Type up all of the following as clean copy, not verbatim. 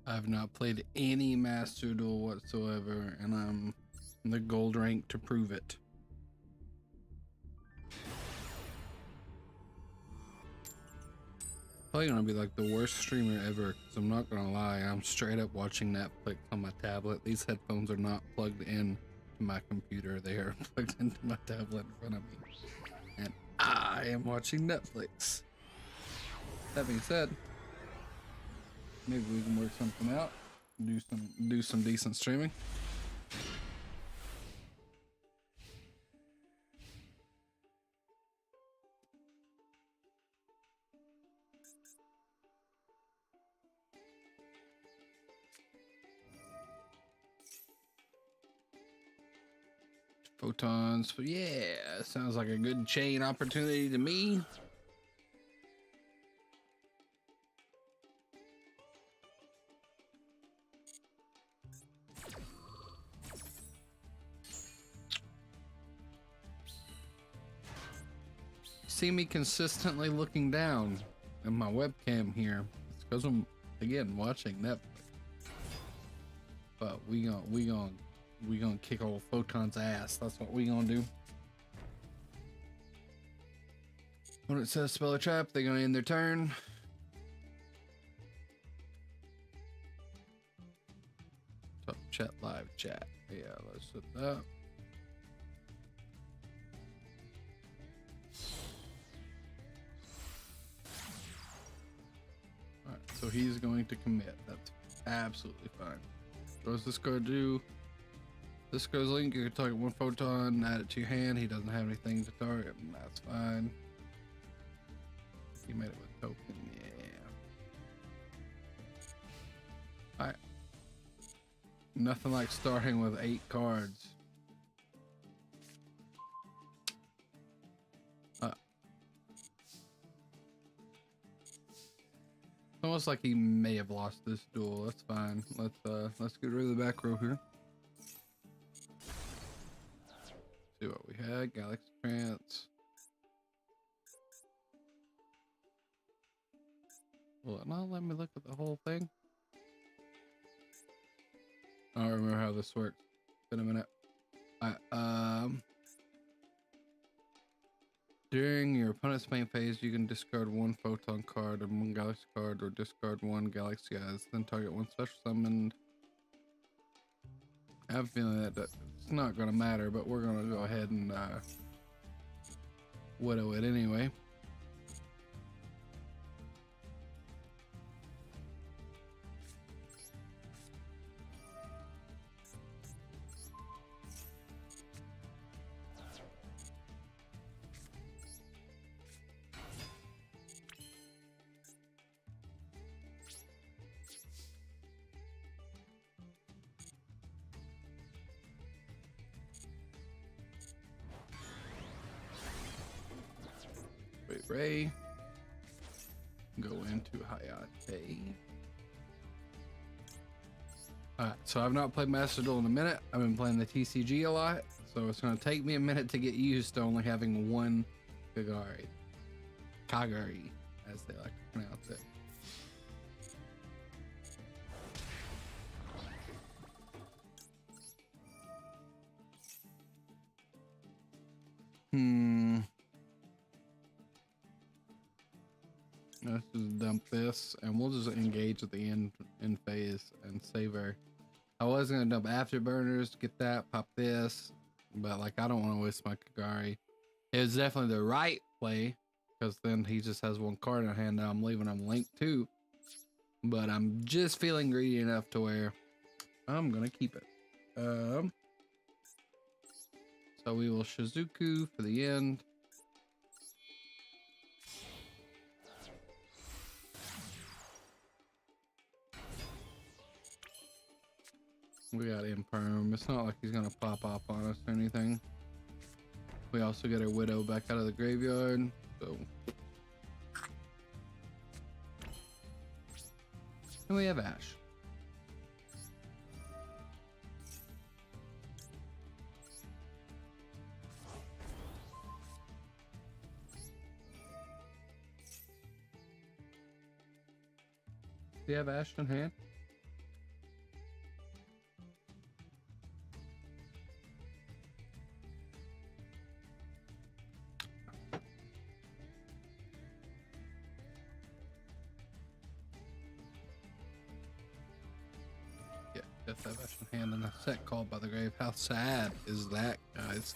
I've not played any Master Duel whatsoever, and I'm the gold rank to prove it. Probably gonna be like the worst streamer ever, because I'm not gonna lie, I'm straight up watching Netflix on my tablet. These headphones are not plugged in to my computer, they are plugged into my tablet in front of me. And I am watching Netflix. That being said, maybe we can work something out, do some decent streaming. Photons, but yeah, sounds like a good chain opportunity to me. See me consistently looking down at my webcam here. It's because I'm again watching Netflix. But we gonna kick old Photon's ass. That's what we gonna do. When it says spell a trap, they're gonna end their turn. Top chat, live chat. Yeah, let's set that. Alright, so he's going to commit. That's absolutely fine. What does this card do? This goes link, you can target one photon, add it to your hand. He doesn't have anything to target, and that's fine. He made it with token, yeah. Alright. Nothing like starting with 8 cards. Almost like he may have lost this duel. That's fine. Let's get rid of the back row here. See what we had. Galaxy Trance. Will it not let me look at the whole thing? I don't remember how this works. It's been a minute. During your opponent's main phase, you can discard one photon card and one galaxy card, or discard one galaxy eyes, then target one special summon. I have a feeling that it's not going to matter, but we're going to go ahead and widow it anyway. Ray, go into Hayate. Alright, so I've not played Master Duel in a minute. I've been playing the TCG a lot, so it's going to take me a minute to get used to only having one Kagari, as they like to pronounce it. Let's just dump this, and we'll just engage at the end phase and save her. I was gonna dump afterburners, get that, pop this, but like I don't want to waste my Kagari. It was definitely the right play, because then he just has one card in hand. Now I'm leaving him linked too, but I'm just feeling greedy enough to where I'm gonna keep it. So we will Shizuku for the end. We got Imperm. It's not like he's gonna pop off on us or anything. We also get our Widow back out of the graveyard, so. And we have Ash. Do you have Ash in hand? Salvation Hand and a set called by the grave. How sad is that, guys?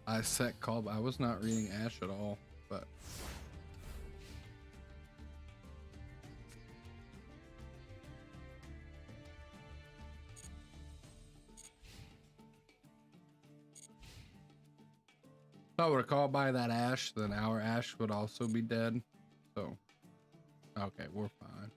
I set called. I was not reading Ash at all, but if I were called by that Ash, then our Ash would also be dead. So, okay, we're fine.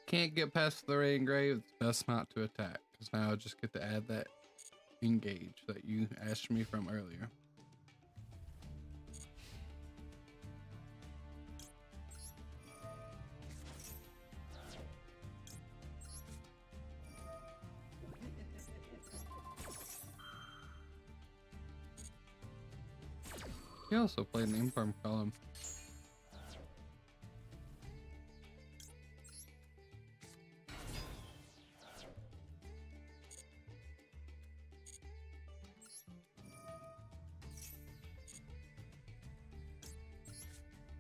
Can't get past the Ray Engrave, it's best not to attack, because now I just get to add that engage that you asked me from earlier. He also played an Imperm column.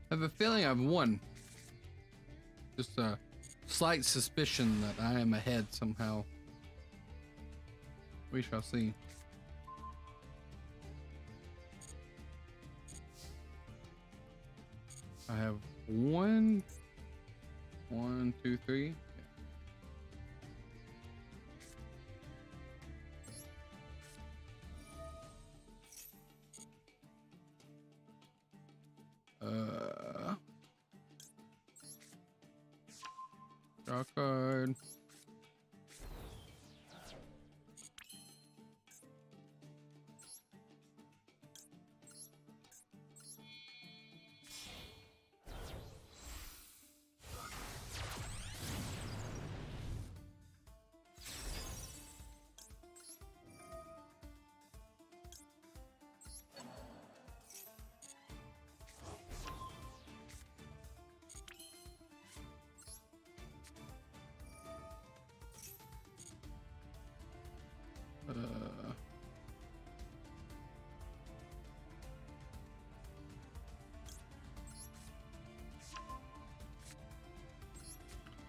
I have a feeling I've won. Just a slight suspicion that I am ahead somehow. We shall see. I have one, two, three. Draw card.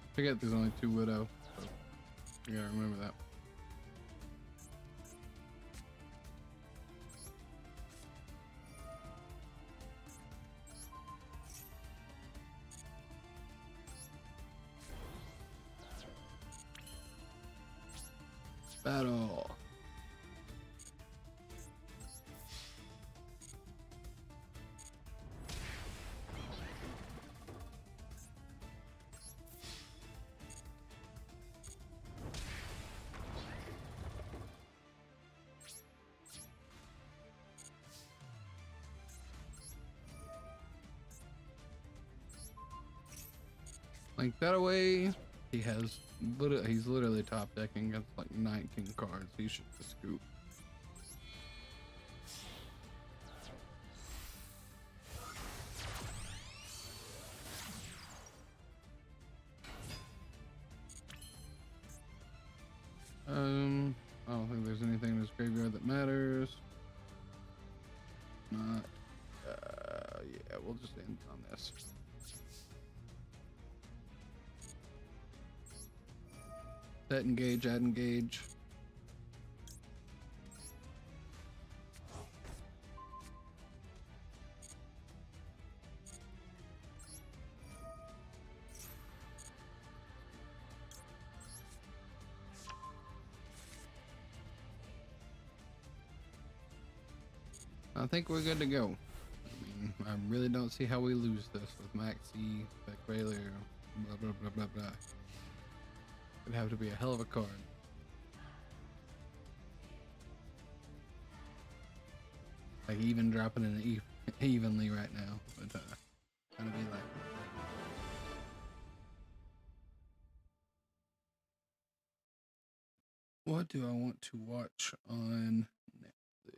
I forget there's only 2 Widow, so you gotta remember that. Battle. Like that away. He's literally top decking against like 19 cards. He should just scoop. I don't think there's anything in this graveyard that matters. Not. Yeah, we'll just end on this. Set engage, add engage. I think we're good to go. I mean, I really don't see how we lose this with Maxi, Beck Baylor, blah blah blah blah blah. It'd have to be a hell of a card. Like even dropping it evenly right now, but gonna be like. What do I want to watch on Netflix?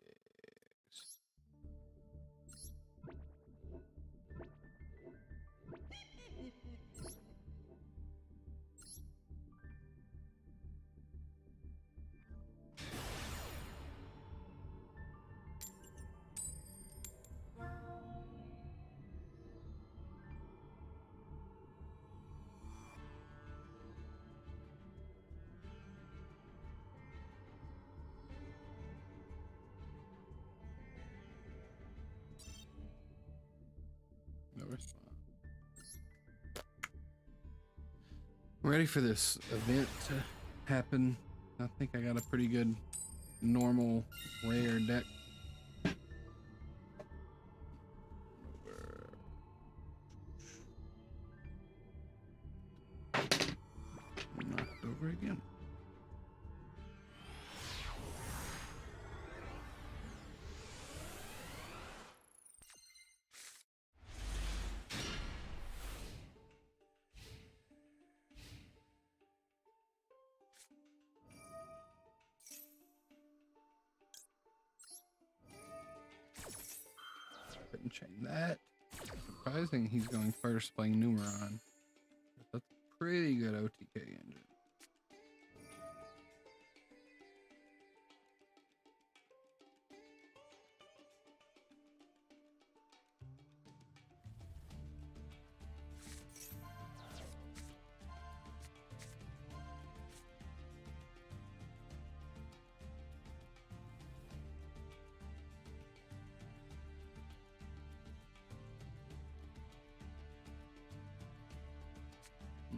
No response. I'm ready for this event to happen. I think I got a pretty good normal rare deck. Knocked over again. Couldn't chain that. Surprising he's going first playing Numeron. That's a pretty good OTK engine.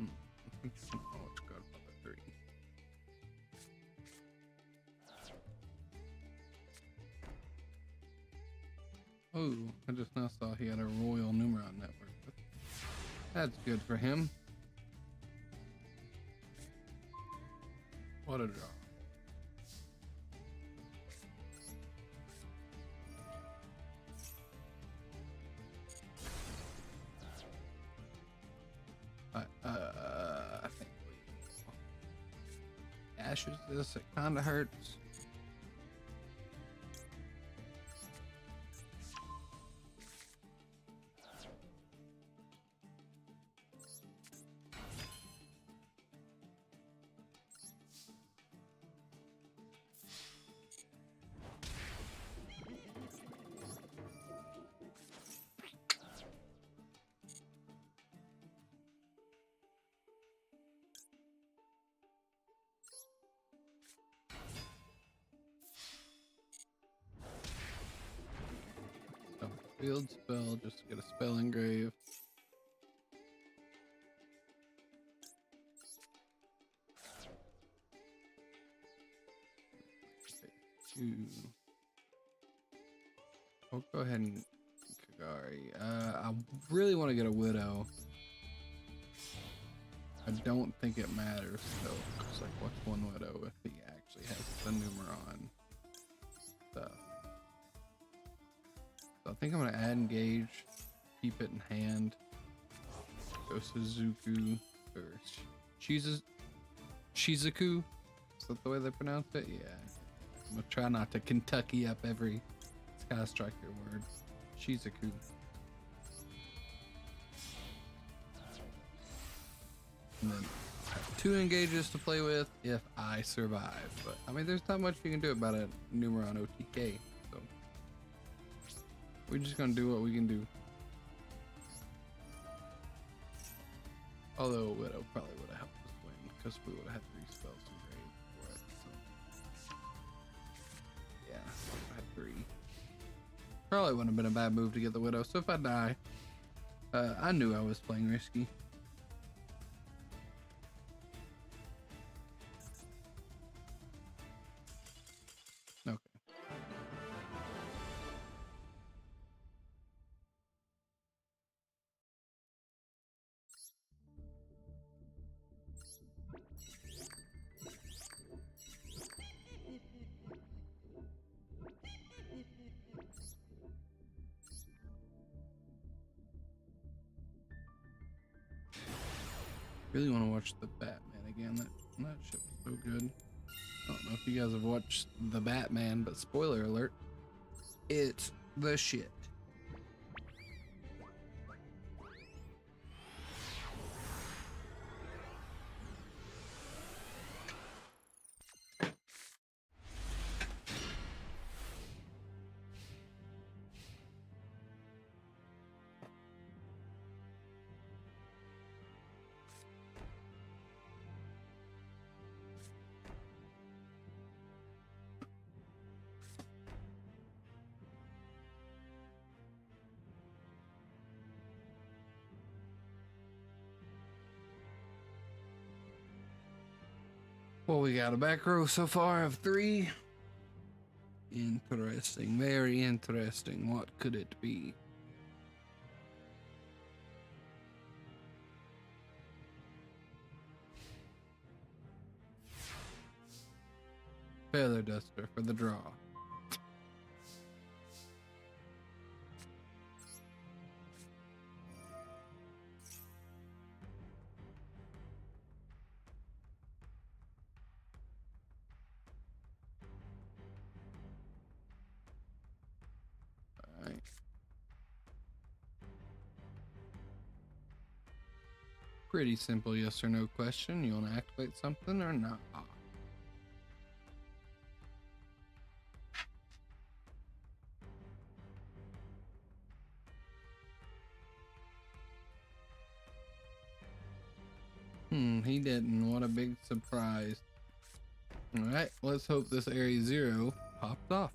I think it's Godfather 3. Oh, I just now saw he had a Royal Numeron network. That's good for him. What a draw. I think we ashes this. It kind of hurts. Field spell, just to get a spell engrave. Okay, 2. I'll go ahead and Kagari. I really want to get a Widow. I don't think it matters though. It's like, what's one Widow if he actually has the Numeron stuff? So I think I'm gonna add engage, keep it in hand. Go Suzuku or Shizuku. Is that the way they pronounce it? Yeah. I'm gonna try not to Kentucky up every Sky Striker word. Shizuku. And then I have 2 engages to play with if I survive. But I mean, there's not much you can do about a Numeron OTK. So we're just gonna do what we can do. Although Widow probably would have helped us win because we would have had 3 spells engraved for it. So yeah, I had 3. Probably wouldn't have been a bad move to get the Widow. So if I die, I knew I was playing risky. Okay. Really want to watch the Batman again. That shit was so good. I don't know if you guys have watched The Batman, but spoiler alert, it's the shit. Well, we got a back row so far of 3. Interesting, very interesting. What could it be? Feather duster for the draw. All right. Pretty simple yes or no question. You want to activate something or not? He didn't. What a big surprise. All right, let's hope this area 0 popped off.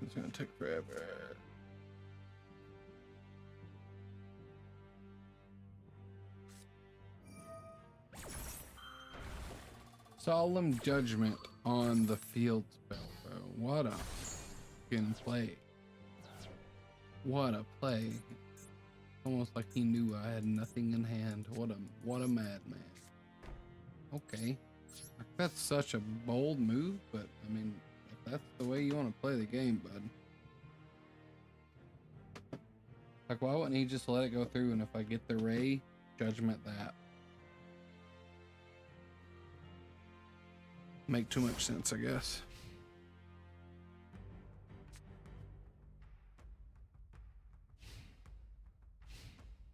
It's gonna take forever. Solemn judgment on the field spell, bro. What a fucking play. What a play. Almost like he knew I had nothing in hand. What a madman. Okay. That's such a bold move, but I mean, if that's the way you want to play the game, bud. Like, why wouldn't he just let it go through, and if I get the Ray, judgment that? Make too much sense, I guess.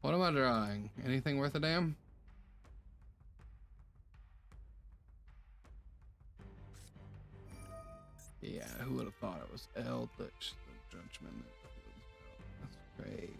What am I drawing? Anything worth a damn? Yeah, who would have thought it was Eldritch, the judgment? That's great.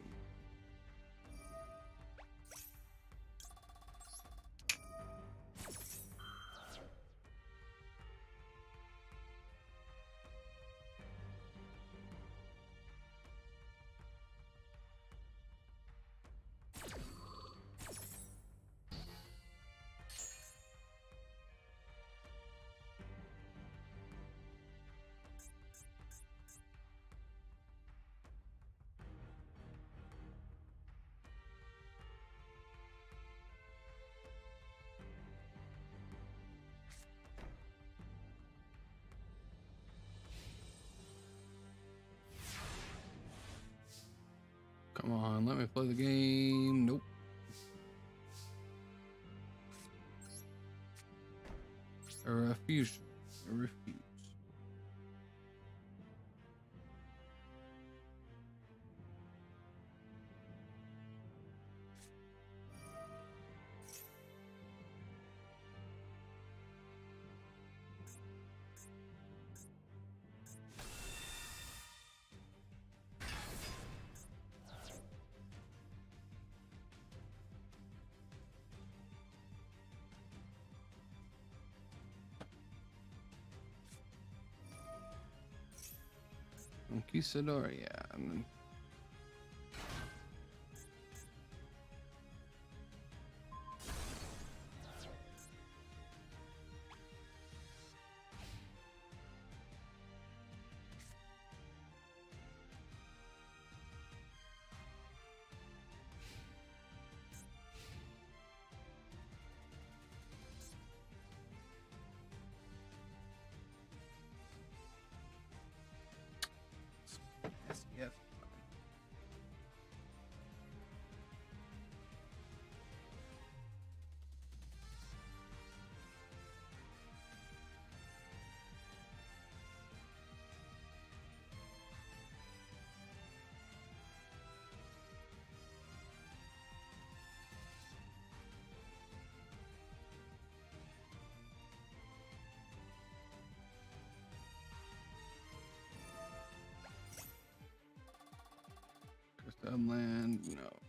Come on, let me play the game. Nope. A refuse. A refuse. Conquistador, yeah. Unland, no.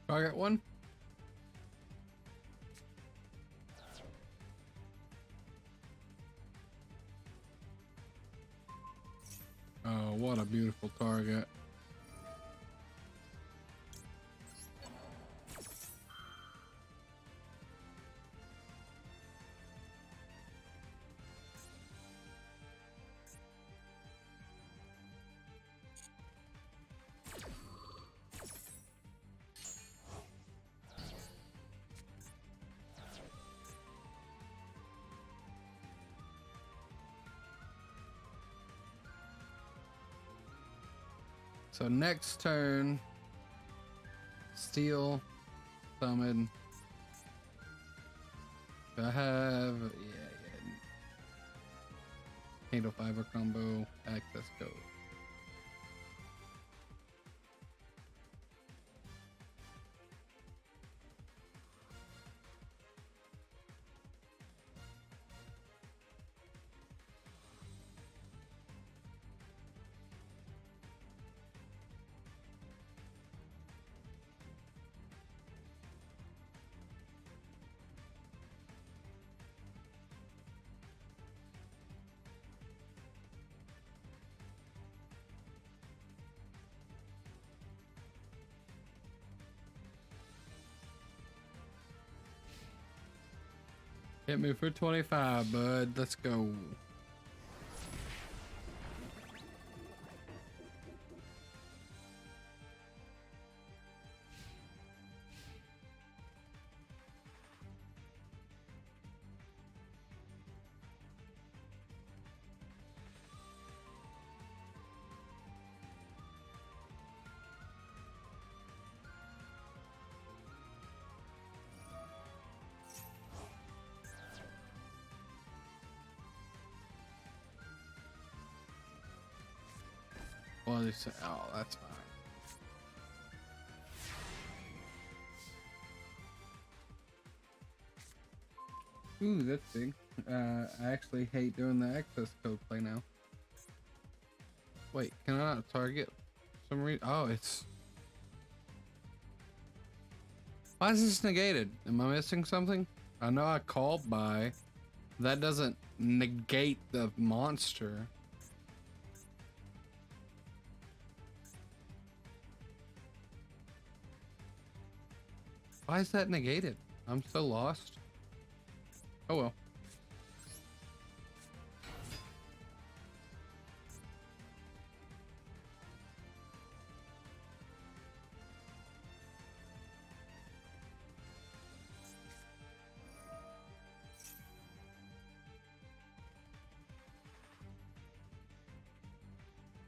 Target one. Oh, what a beautiful target. So next turn, steal, summon. I have, yeah. Candle fiber combo, access code. Hit me for 25, bud. Let's go. Well, oh, that's fine. Ooh, that's big. I actually hate doing the access code play now. Wait, can I not target some reason? Oh, it's... Why is this negated? Am I missing something? I know I called by. That doesn't negate the monster. Why is that negated? I'm so lost. Oh well.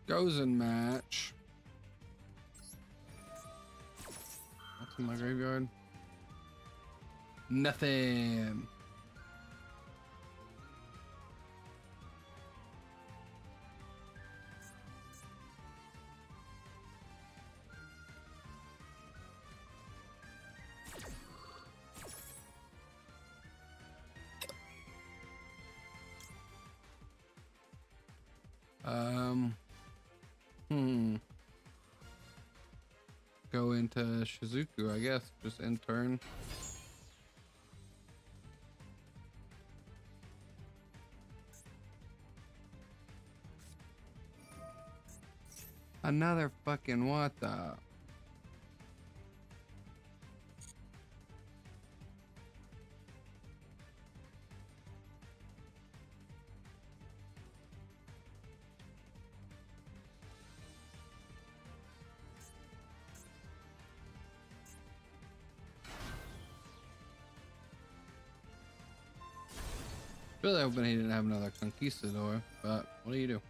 Goes in match. What's in my graveyard? Nothing. Um, hmm. Go into Shizuku, I guess. Just end turn. Another fucking what the? Really hoping he didn't have another conquistador, but what do you do?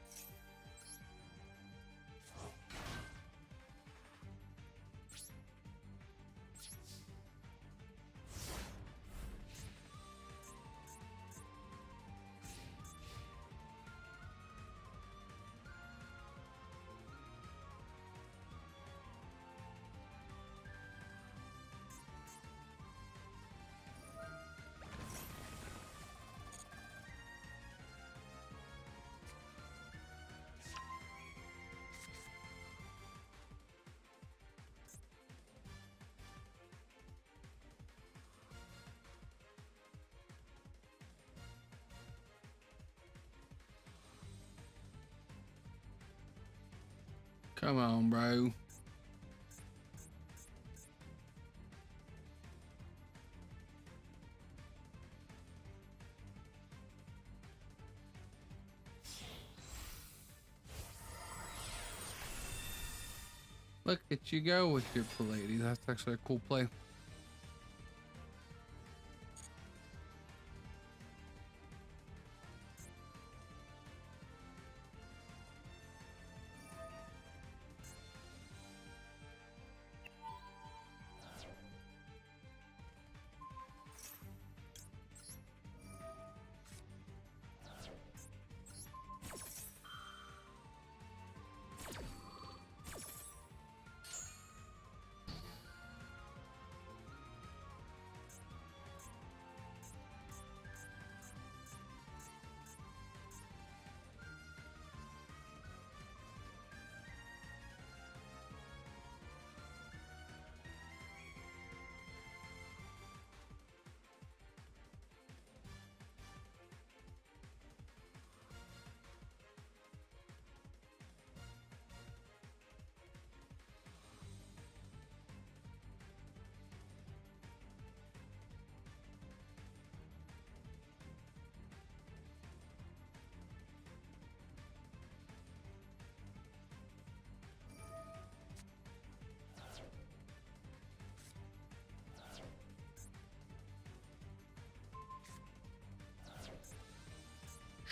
Come on, bro. Look at you go with your Pallades. That's actually a cool play.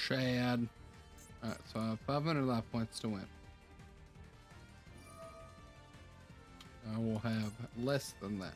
Shad. Alright, so I have 500 life points to win. I will have less than that.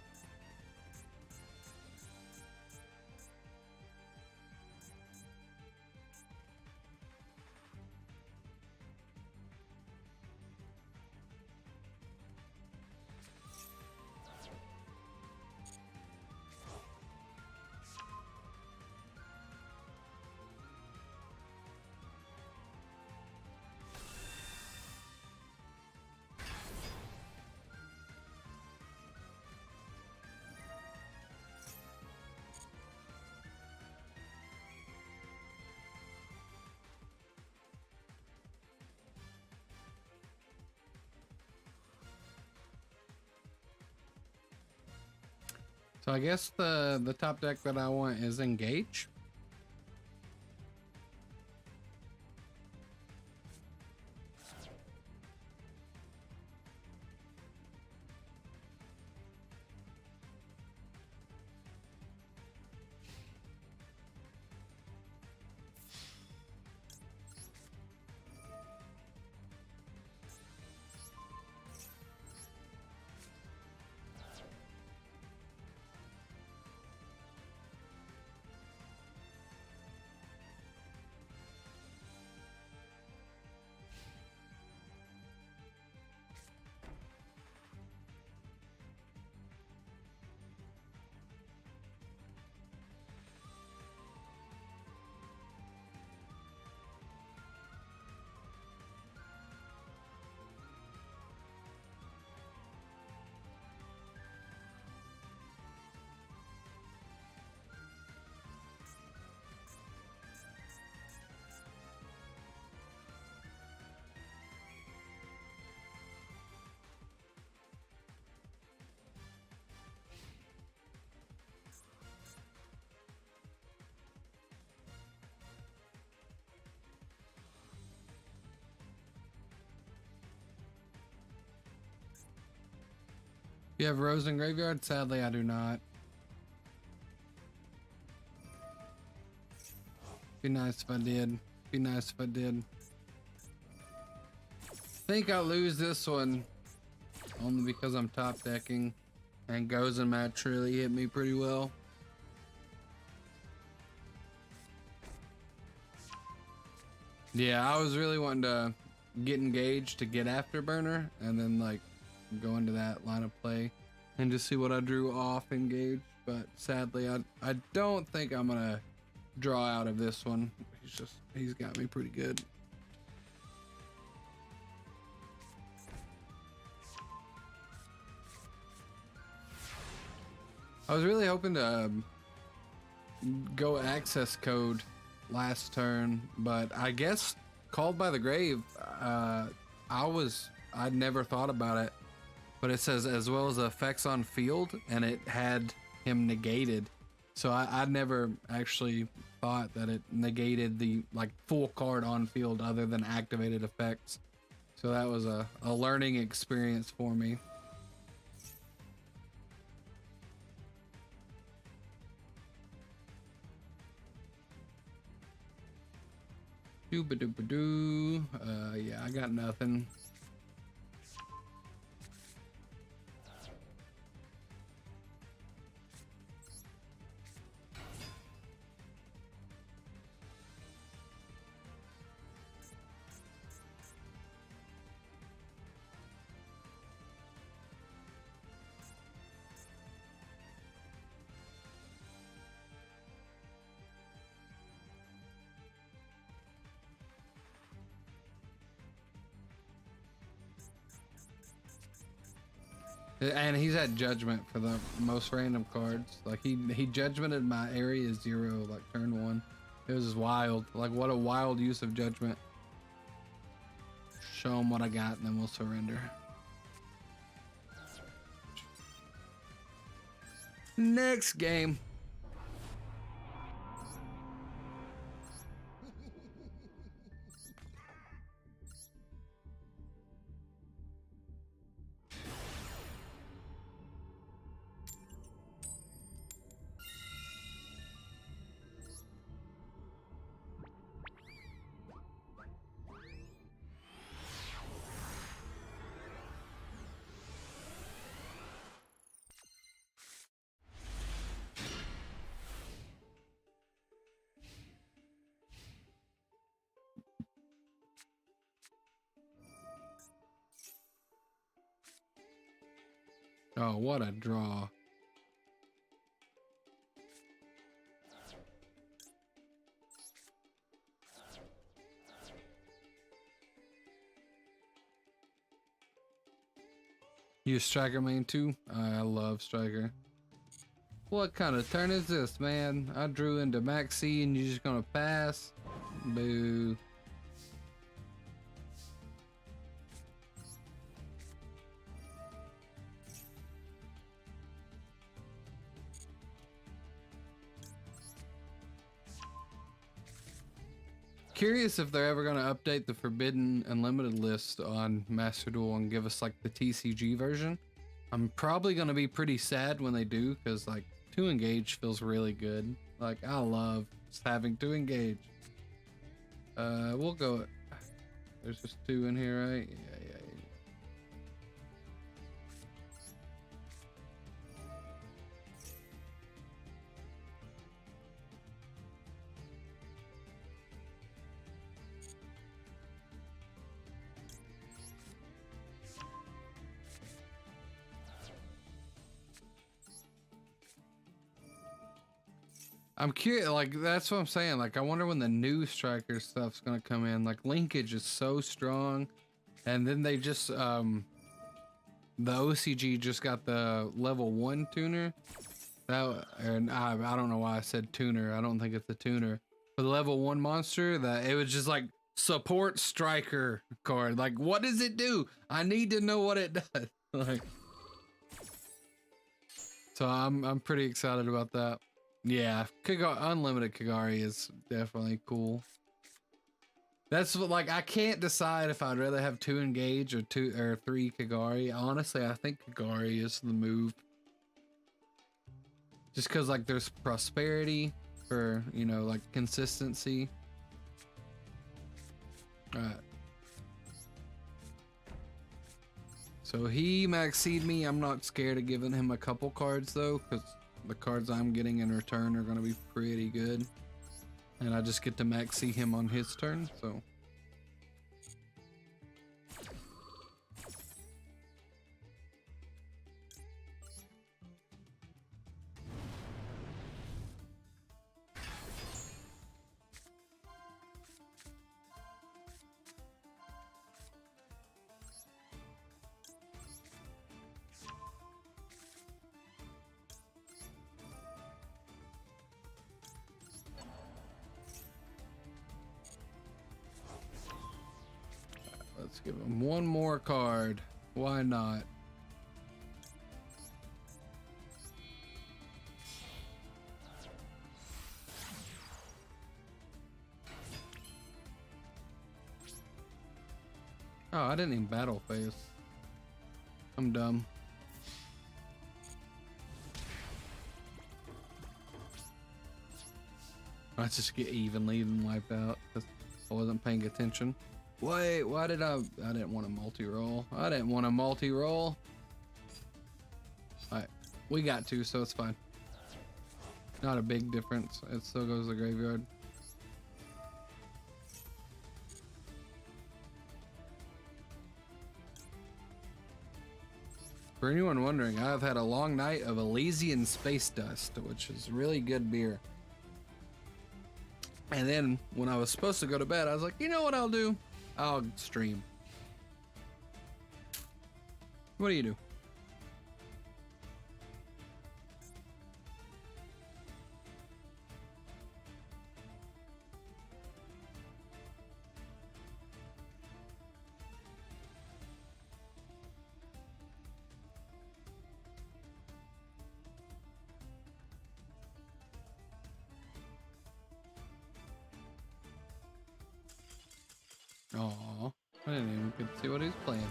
So I guess the top deck that I want is Engage. You have Rose in Graveyard? Sadly, I do not. Be nice if I did. Be nice if I did. Think I'll lose this one only because I'm top decking, and Goes and Match really hit me pretty well. Yeah, I was really wanting to get engaged to get Afterburner and then like go into that line of play and just see what I drew off engage. But sadly, I don't think I'm gonna draw out of this one. He's got me pretty good. I was really hoping to go access code last turn, but I guess Called by the Grave, I'd never thought about it, but it says as well as effects on field, and it had him negated. So I'd never actually thought that it negated the like full card on field other than activated effects. So that was a learning experience for me. Doo-ba-doo-ba-doo. Yeah, I got nothing. And he's had judgment for the most random cards. Like he judgmented my area 0 like turn 1. It was just wild. Like what a wild use of judgment. Show him what I got and then we'll surrender. Next game. Oh, what a draw. You Striker main too? I love Striker. What kind of turn is this, man? I drew into Maxi and you're just gonna pass? Boo. Curious if they're ever going to update the Forbidden Unlimited list on Master Duel and give us like the TCG version. I'm probably going to be pretty sad when they do, because like 2 engage feels really good. Like I love just having 2 engage. We'll go. There's just 2 in here, right? Yeah. I'm curious, like that's what I'm saying. Like I wonder when the new striker stuff's gonna come in. Like linkage is so strong, and then they just the OCG just got the level 1 tuner. And I don't know why I said tuner. I don't think it's the tuner. For the level 1 monster, that it was just like support striker card. Like what does it do? I need to know what it does. Like, so I'm pretty excited about that. Yeah, Unlimited Kagari is definitely cool. That's what, like, I can't decide if I'd rather have 2 engage or 2 or 3 Kagari. Honestly, I think Kagari is the move. Just because, like, there's prosperity for, you know, like, consistency. Alright. So he maxed me. I'm not scared of giving him a couple cards, though, because the cards I'm getting in return are going to be pretty good. And I just get to max him on his turn, so... Let's give him one more card. Why not? Oh, I didn't even battle phase. I'm dumb. I just get evenly wiped out because I wasn't paying attention. Wait, why did I didn't want a multi-roll. I didn't want a multi-roll. Alright, we got 2, so it's fine. Not a big difference. It still goes to the graveyard. For anyone wondering, I've had a long night of Elysian Space Dust, which is really good beer. And then when I was supposed to go to bed, I was like, you know what I'll do? I'll stream. What do you do? Aw, I didn't even get to see what he was playing.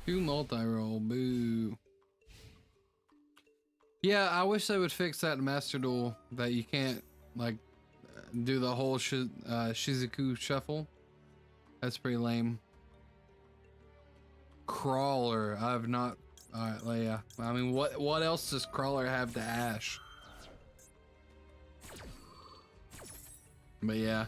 Two multi-roll, boo. Yeah, I wish they would fix that in Master Duel, that you can't, like, do the whole Shizuku shuffle. That's pretty lame. Crawler, I've not... Alright, Leia. I mean, what else does Crawler have to Ash? But yeah.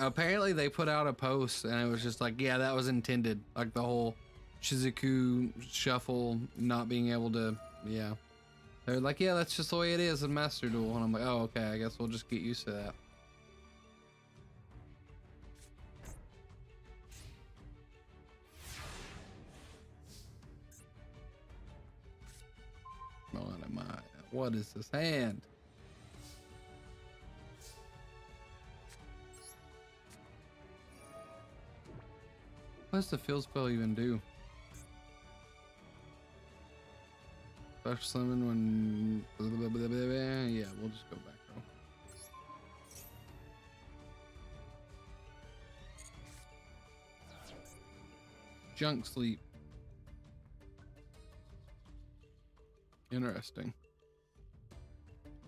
Apparently they put out a post and it was just like, yeah, that was intended. Like the whole Shizuku shuffle not being able to, yeah. They're like, yeah, that's just the way it is in Master Duel. And I'm like, oh, okay, I guess we'll just get used to that. What is this hand? What does the field spell even do? Special summon when... Yeah, we'll just go back though. Junk sleep. Interesting.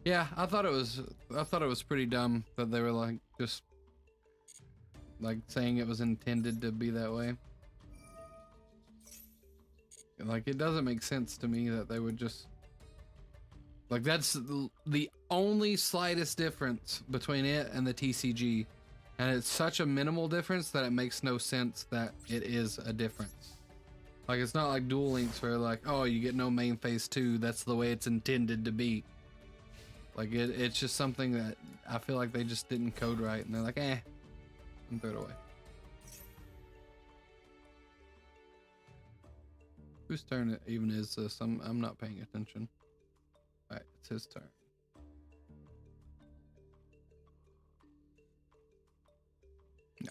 Yeah, I thought it was pretty dumb that they were like just like saying it was intended to be that way. Like, it doesn't make sense to me that they would just like, that's the only slightest difference between it and the TCG, and it's such a minimal difference that it makes no sense that it is a difference. Like, it's not like Duel Links where like, oh, you get no main phase 2, that's the way it's intended to be. Like it's just something that I feel like they just didn't code right, and they're like, and throw it away. Whose turn it even is this? I'm not paying attention. All right, it's his turn. No.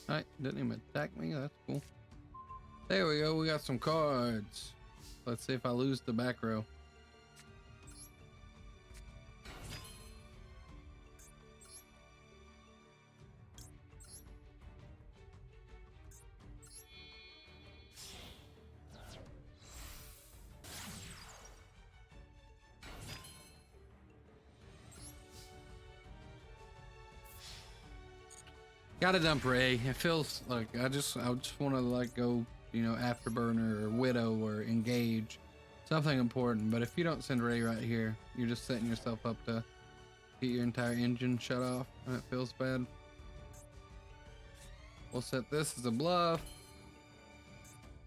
All right, didn't even attack me. That's cool. There we go. We got some cards. Let's see if I lose the back row. Gotta dump Ray. It feels like I just want to like go, you know, Afterburner or Widow or Engage, something important. But if you don't send Ray right here, you're just setting yourself up to get your entire engine shut off, and it feels bad. We'll set this as a bluff.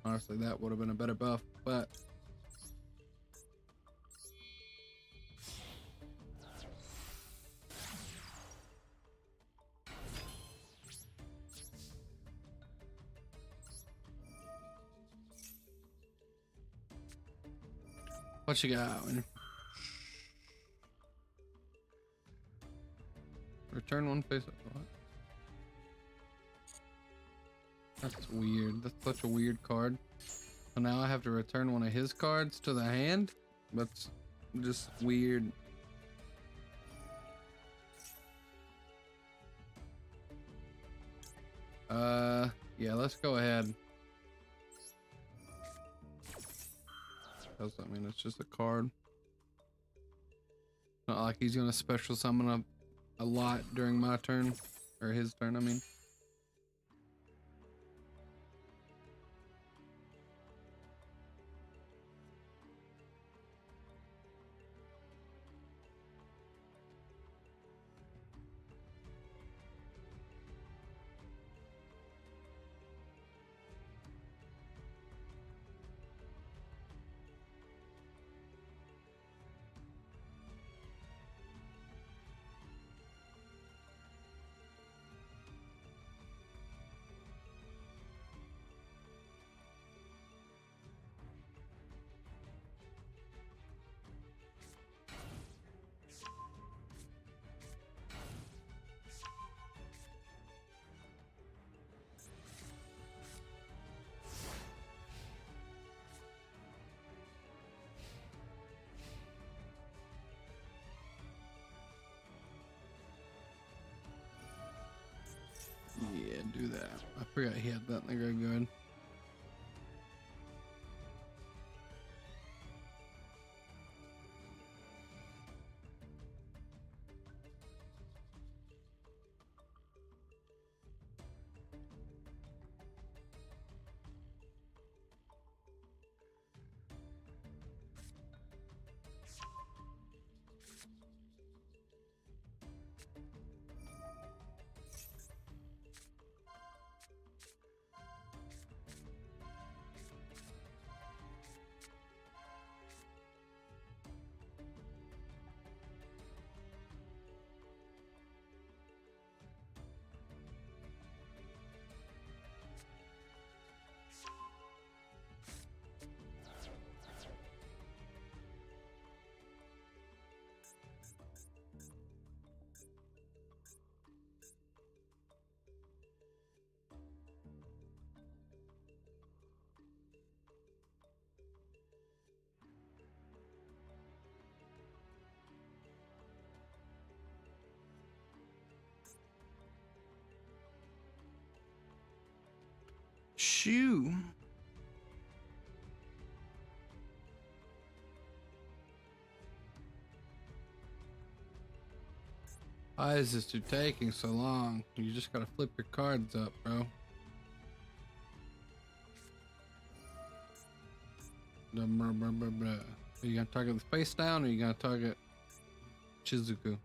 Honestly, that would have been a better buff, but what you got? Return one face. What? That's weird. That's such a weird card. So now I have to return one of his cards to the hand? That's just weird. Yeah, let's go ahead. I mean, it's just a card. Not like he's gonna special summon a lot during my turn, or his turn, I mean. Yeah, do that. I forgot he had that in the graveyard. Shoo. Why is this dude taking so long? You just gotta flip your cards up, bro. Are you gonna target the face down, or are you gonna target Shizuku?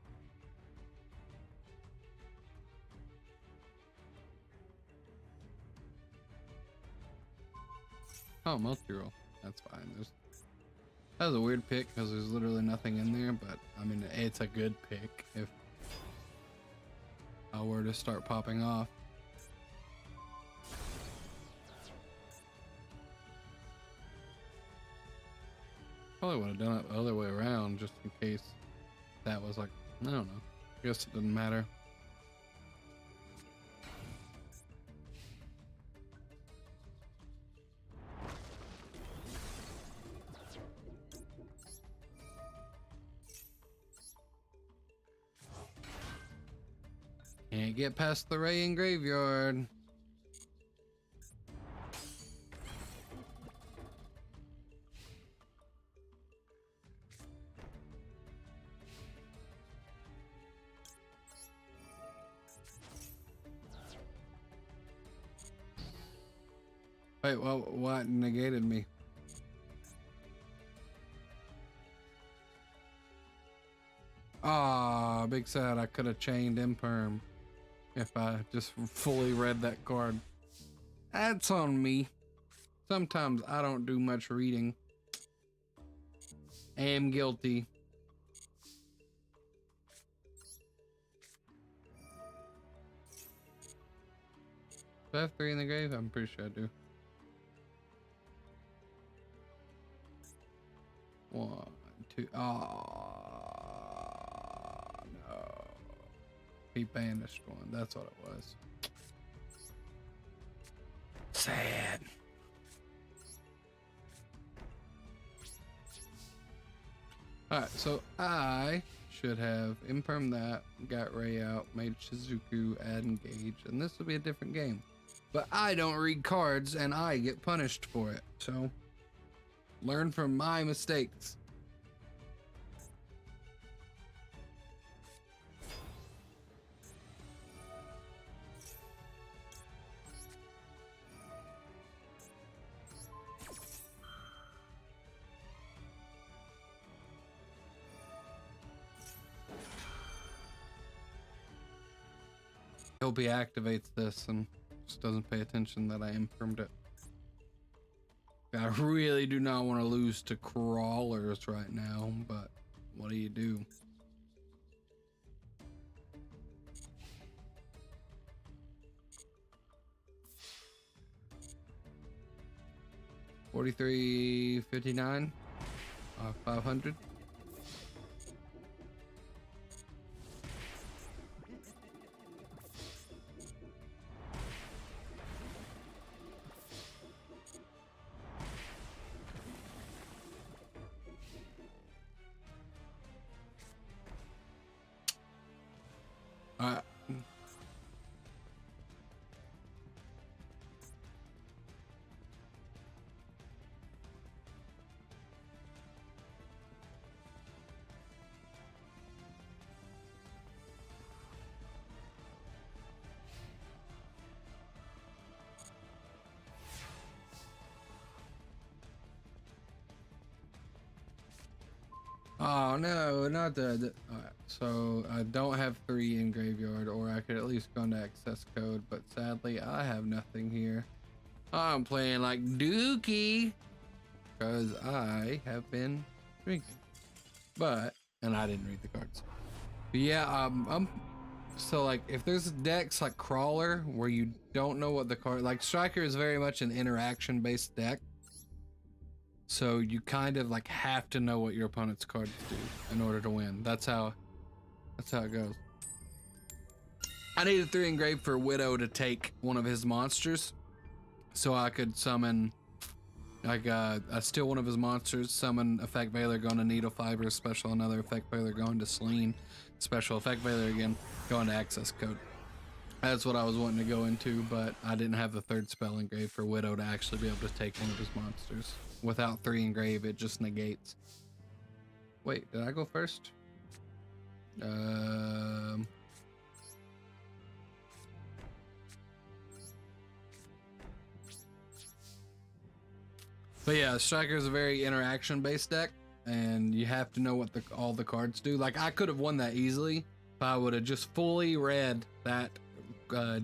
Oh, multi-roll. That's fine. That was a weird pick because there's literally nothing in there, but I mean, it's a good pick if I were to start popping off. Probably would have done it the other way around just in case that was like, I don't know. I guess it didn't matter. Can't get past the Rain Graveyard. Wait, well, what negated me? Ah, big sad. I could have chained Imperm if I just fully read that card. That's on me. Sometimes I don't do much reading. I am guilty. Do I have 3 in the grave? I'm pretty sure I do. 1, 2. Oh no. He banished one. That's what it was. Sad. Alright, so I should have Imperm that, got Ray out, made Shizuku, add engage, and this will be a different game. But I don't read cards and I get punished for it. So learn from my mistakes. Hope he activates this and just doesn't pay attention that I impermed it. I really do not want to lose to crawlers right now, but what do you do? $43.59, 500. Oh no, not the alright, so I don't have 3 in graveyard, or I could at least go into access code, but sadly I have nothing here. I'm playing like Dookie because I have been drinking, and I didn't read the cards. But yeah, so like if there's decks like Crawler where you don't know what the card, like Striker is very much an interaction based deck. So you kind of like have to know what your opponent's cards do in order to win. That's how it goes. I needed 3 engraved for Widow to take one of his monsters, so I could summon, like, I steal one of his monsters, summon Effect Veiler, going to Needle Fiber, special another Effect Veiler, going to Selene, special Effect Veiler again, going to Access Code. That's what I was wanting to go into, but I didn't have the 3rd spell engraved for Widow to actually be able to take one of his monsters. Without 3 engraved, it just negates. Wait, did I go first? But yeah, Striker is a very interaction based deck, and you have to know what all the cards do. Like I could have won that easily if I would have just fully read that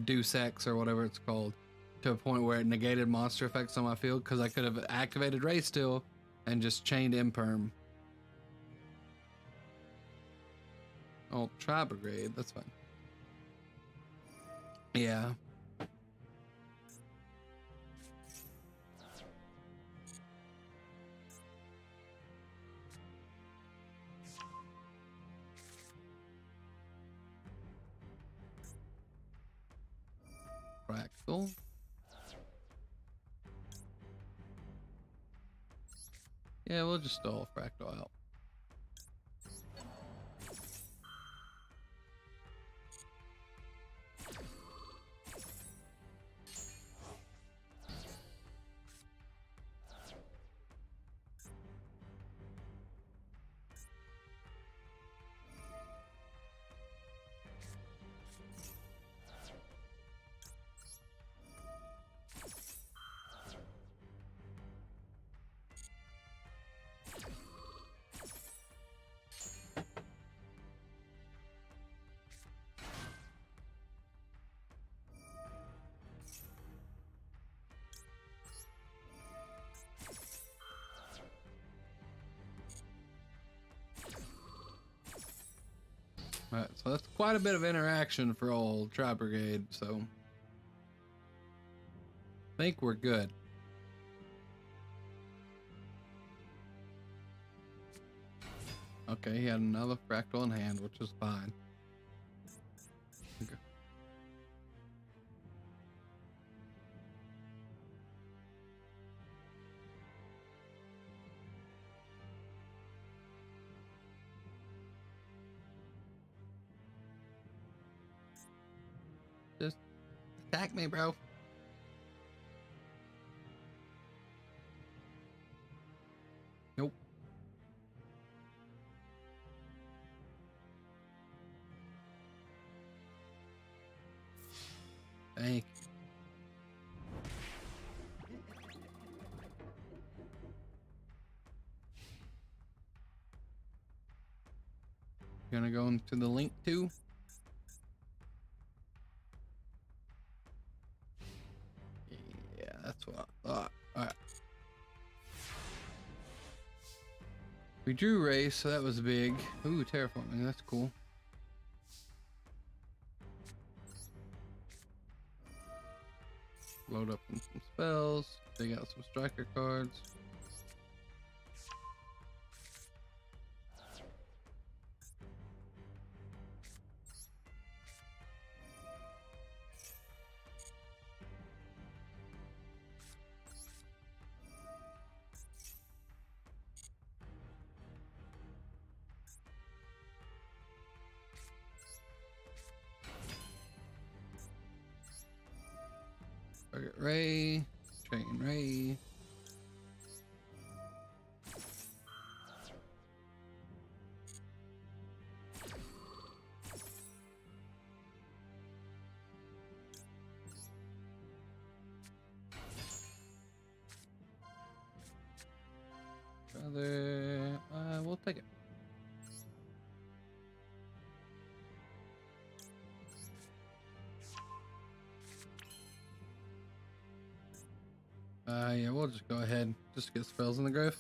Deus Ex or whatever it's called to a point where it negated monster effects on my field, because I could have activated Ray Steel and just chained Imperm. Oh, Tri-Brigade, that's fine. Yeah. Fractal. Yeah, we'll just stall Fractal out. Alright, so that's quite a bit of interaction for old Tri-Brigade, so I think we're good. Okay, he had another Fractal in hand, which is fine. Okay. Just attack me, bro. Nope. Thank you. Gonna go into the link too. Yeah, that's what I thought. Alright. We drew Ray, so that was big. Ooh, terraforming, that's cool. Load up on some spells, dig out some striker cards. Target Ray, train Ray. Brother, we'll take it. Yeah, we'll just go ahead. Just get spells in the grave.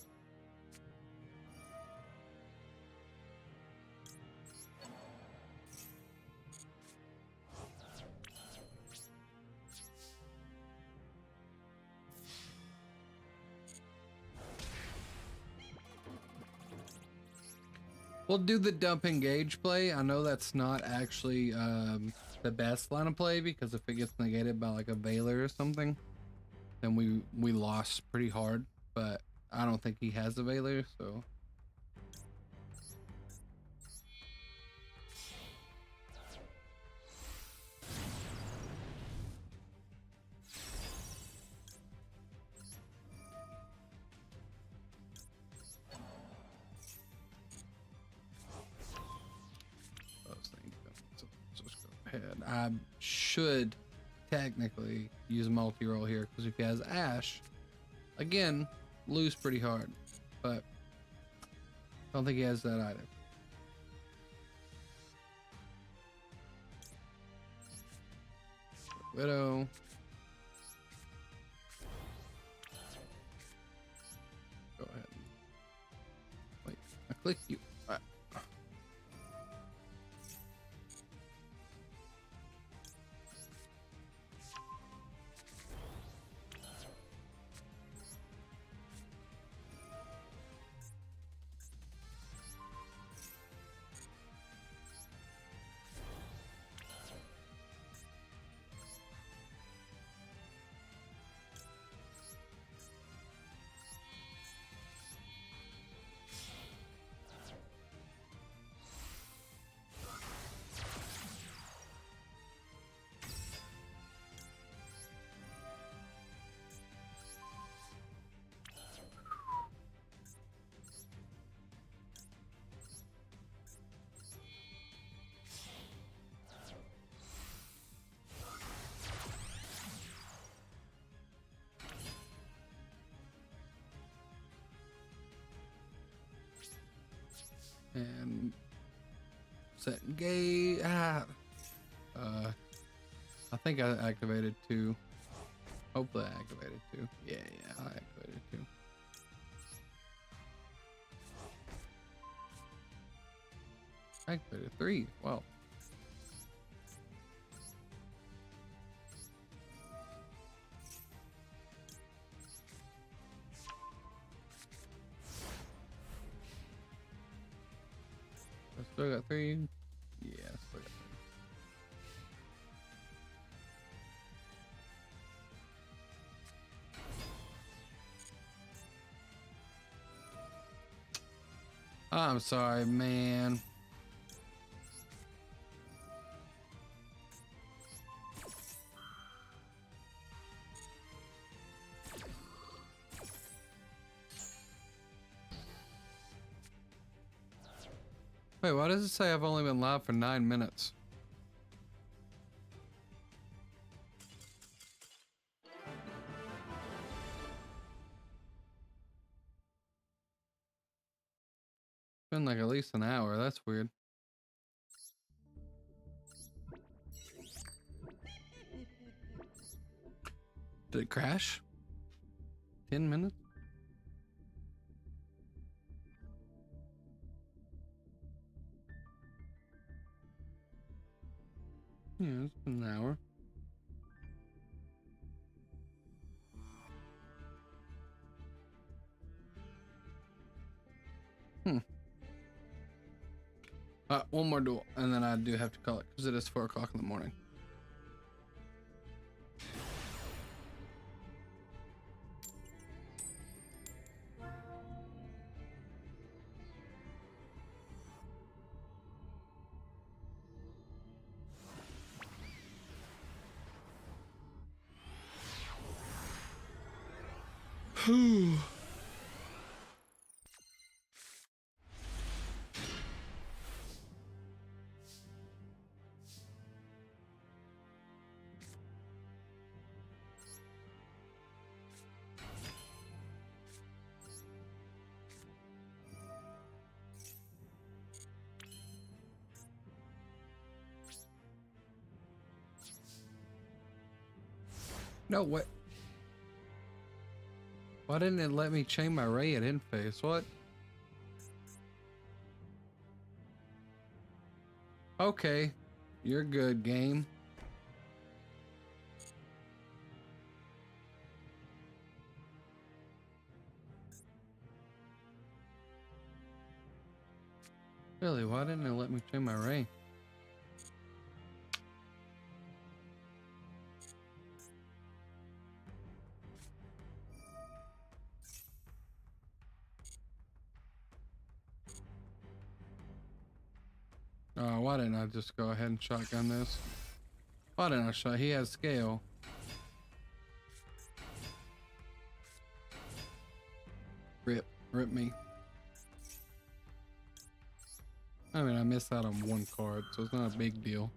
We'll do the dump engage play. I know that's not actually the best line of play, because if it gets negated by like a Veiler or something, then we lost pretty hard. But I don't think he has a Veiler, so. I should technically use multi-roll here, because if he has Ash, again, lose pretty hard, but don't think he has that either. Widow. Go ahead. Wait, I clicked you. And set gay. I think I activated 2. Hopefully I activated 2. Yeah, I activated 2. I activated 3. Wow. I still got 3. Yeah, I still got 3. I'm sorry, man. Wait, why does it say I've only been live for 9 minutes? It's been like at least an hour. That's weird. Did it crash? 10 minutes? Yeah, it's been an hour. One more duel, and then I do have to call it because it is 4 o'clock in the morning. No, what? Why didn't it let me chain my ray at end phase? What? Okay, you're good, game. Really, why didn't it let me chain my ray? Why didn't I just go ahead and shotgun this? Why didn't I shot? He has scale. Rip me. I mean, I missed out on 1 card, so it's not a big deal.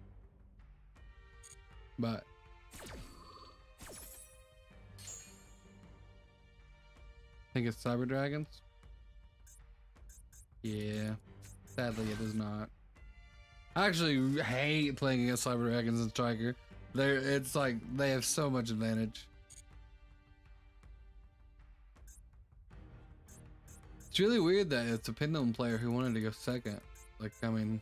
But think it's Cyber Dragons. Yeah, sadly it is not. I actually hate playing against Cyber Dragons and Striker. It's like they have so much advantage. It's really weird that it's a Pendulum player who wanted to go second. Like, I mean,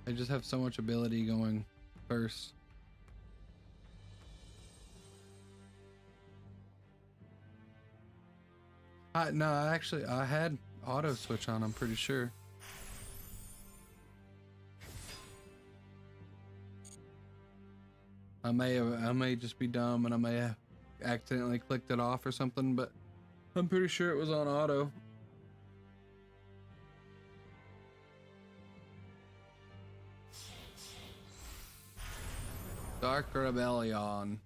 they just have so much ability going first. No, I had auto switch on, I'm pretty sure. I may just be dumb and I may have accidentally clicked it off or something, but I'm pretty sure it was on auto. Dark Rebellion.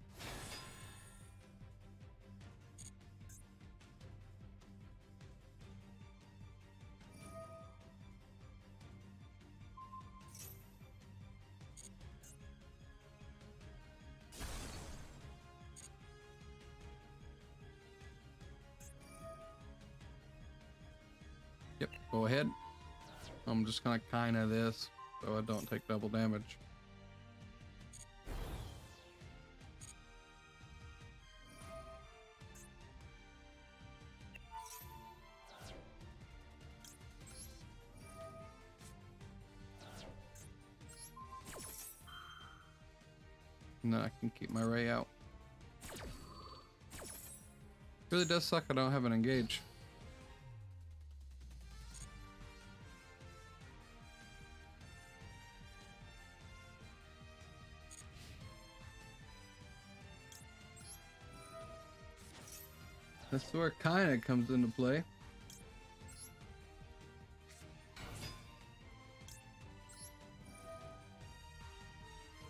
Yep, go ahead. I'm just gonna kinda this so I don't take double damage. And then I can keep my ray out. Really does suck I don't have an engage. That's where it kinda comes into play.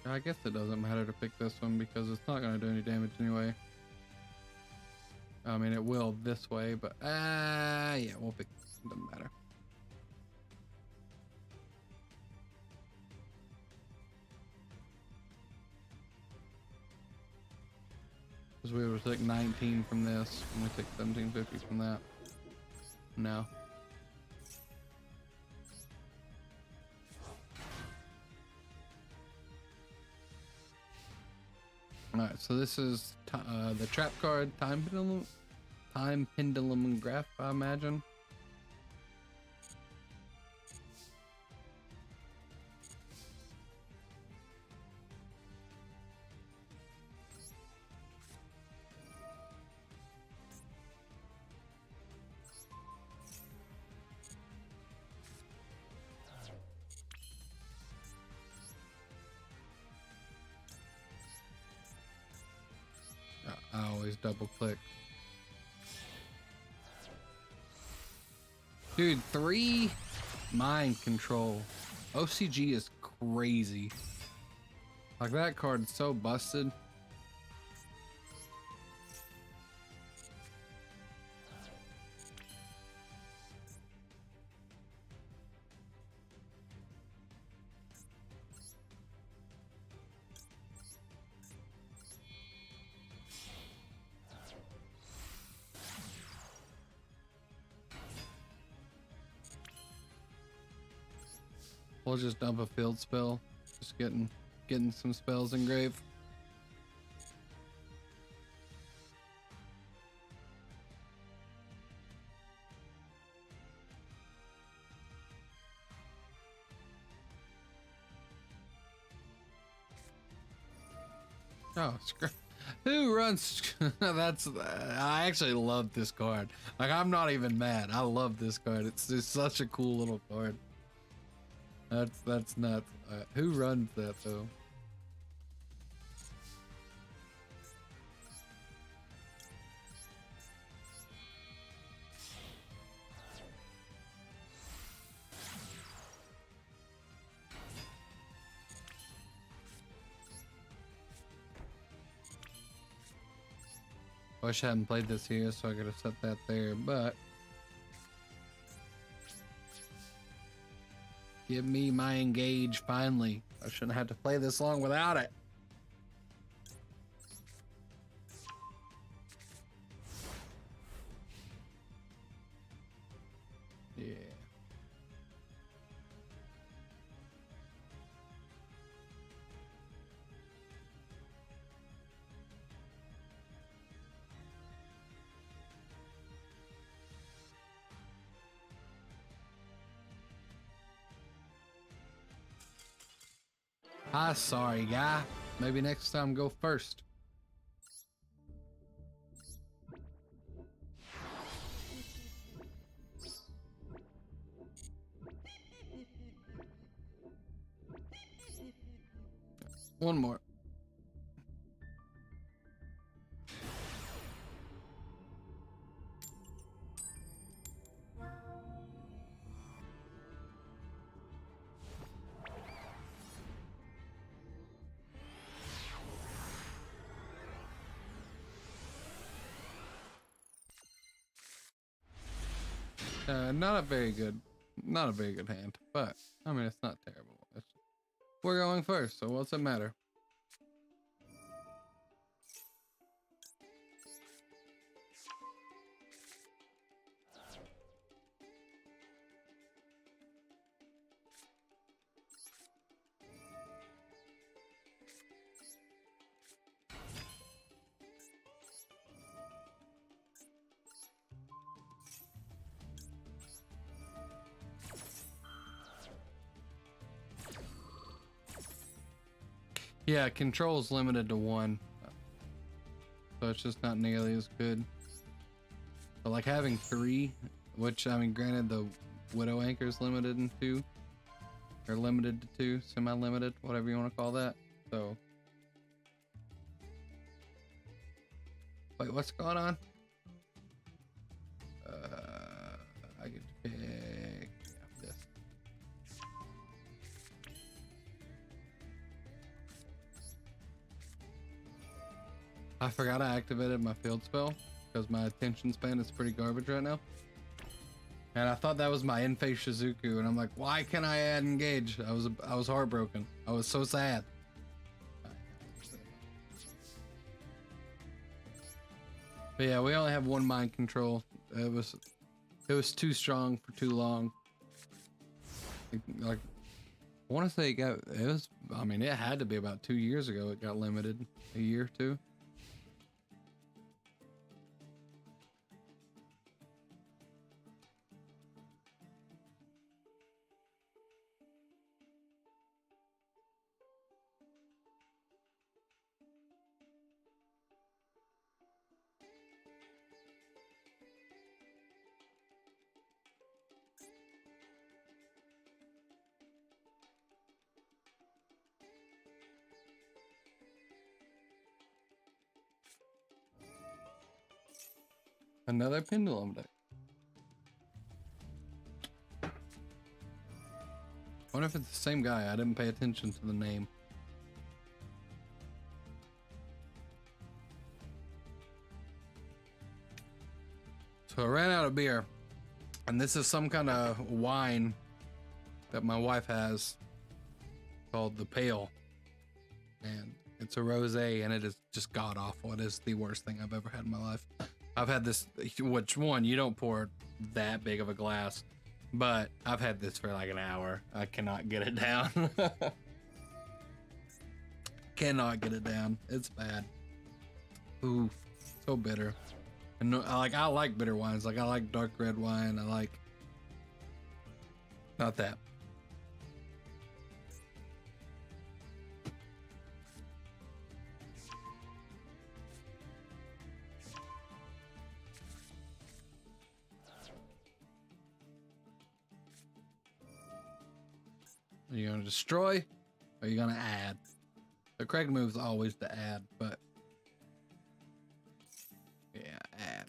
I guess it doesn't matter to pick this one because it's not gonna do any damage anyway. I mean, it will this way, but yeah, we'll pick this. It doesn't matter. Because we would take 19 from this, and we take 1750 from that. No. Alright, so this is the trap card, Time Pendulum Graph, I imagine. I always double click. Dude, 3 mind control. OCG is crazy. Like, that card is so busted. We'll just dump a field spell. Just getting some spells engraved. Oh, who runs? That's. I actually love this card. Like, I'm not even mad. I love this card. It's just such a cool little card. That's nuts. Who runs that though? Wish I hadn't played this here, so I could have set that there, but give me my engage finally. I shouldn't have to play this long without it. Yeah. Ah, sorry, guy. Maybe next time go first. One more. Not a very good, not a very good hand, but I mean it's not terrible. We're going first, so what's it matter? Yeah, control's limited to one, so it's just not nearly as good. But like having three, which I mean, granted the Widow Anchor's limited in two, or limited to two, semi-limited, whatever you want to call that. So, wait, what's going on? I get to pick this. I forgot I activated my field spell because my attention span is pretty garbage right now. And I thought that was my in-phase Shizuku, and I'm like, why can't I add engage? I was heartbroken. I was so sad. But yeah, we only have one mind control. It was too strong for too long. Like I want to say it was. I mean, it had to be about 2 years ago. It got limited, a year or two. Another pendulum deck. I wonder if it's the same guy. I didn't pay attention to the name. So I ran out of beer, and this is some kind of wine that my wife has called the Pale, and it's a rosé, and it is just god awful. It is the worst thing I've ever had in my life. I've had this, which one, you don't pour that big of a glass, but I've had this for like an hour. I cannot get it down. Cannot get it down. It's bad. Ooh, so bitter. And I like bitter wines. Like I like dark red wine. I like, not that. Are you gonna destroy? Or are you gonna add? The correct move is always to add, but yeah, add.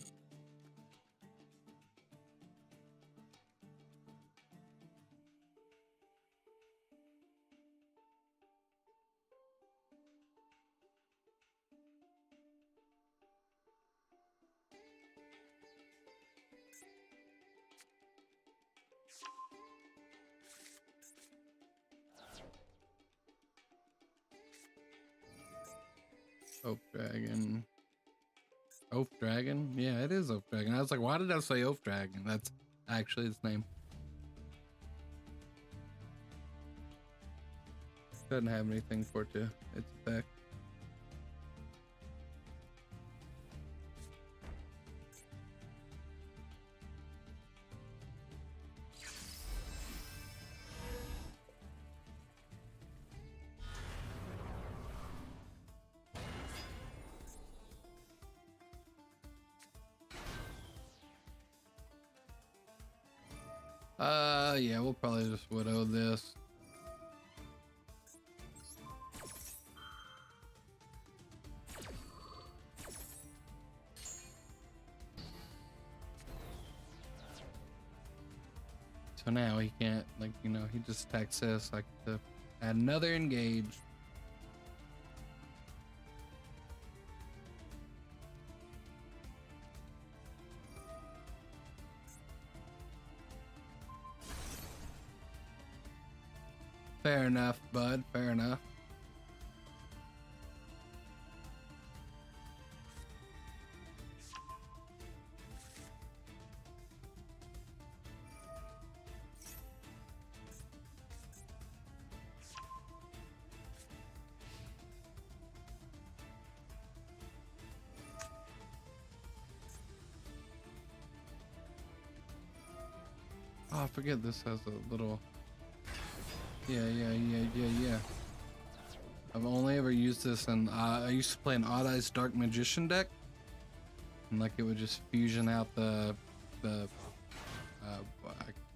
Oak Dragon. Oak Dragon? Yeah, it is Oak Dragon. I was like, why did I say Oak Dragon? That's actually its name. Doesn't have anything for it to its effect. Yeah, we'll probably just widow this. So now he can't, like, you know, he just attacks this, like, to add another engage. Fair enough, bud. Fair enough. Oh, I forget this has a little. Yeah. I've only ever used this, and I used to play an Odd Eyes Dark Magician deck, and like it would just fusion out the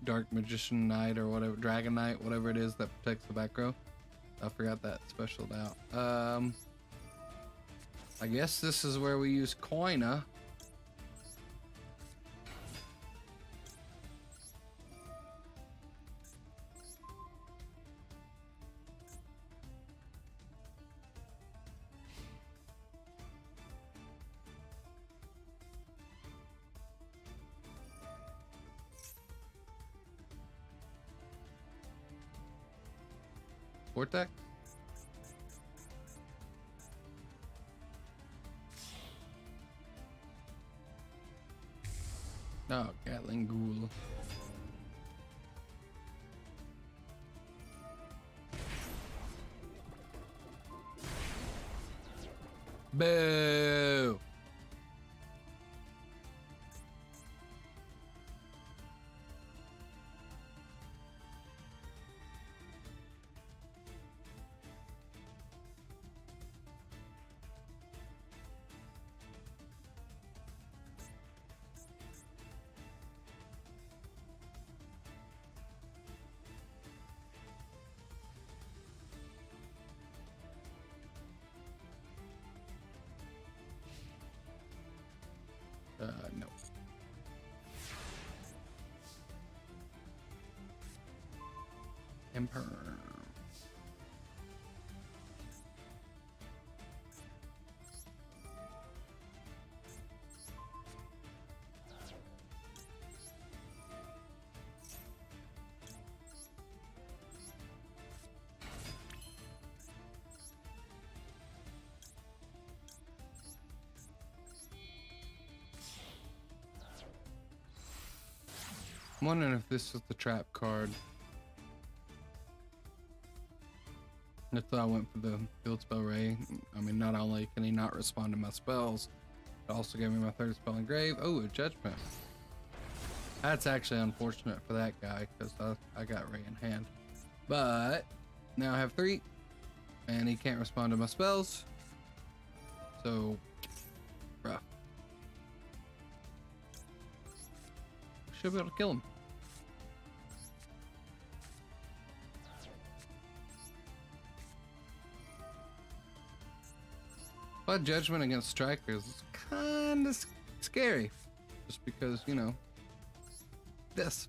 Dark Magician Knight or whatever, Dragon Knight, whatever it is that protects the back row. I forgot that specialed out. I guess this is where we use Coina. Vortex? Oh, Gatling Ghoul. Boo! No. Emperor. I'm wondering if this is the trap card. That's why I went for the field spell Ray. I mean, not only can he not respond to my spells, it also gave me my third spell engrave. Oh, a judgment. That's actually unfortunate for that guy because I got Ray in hand. But now I have 3 and he can't respond to my spells. So rough. Should be able to kill him. But judgment against strikers is kind of scary, just because, you know, this.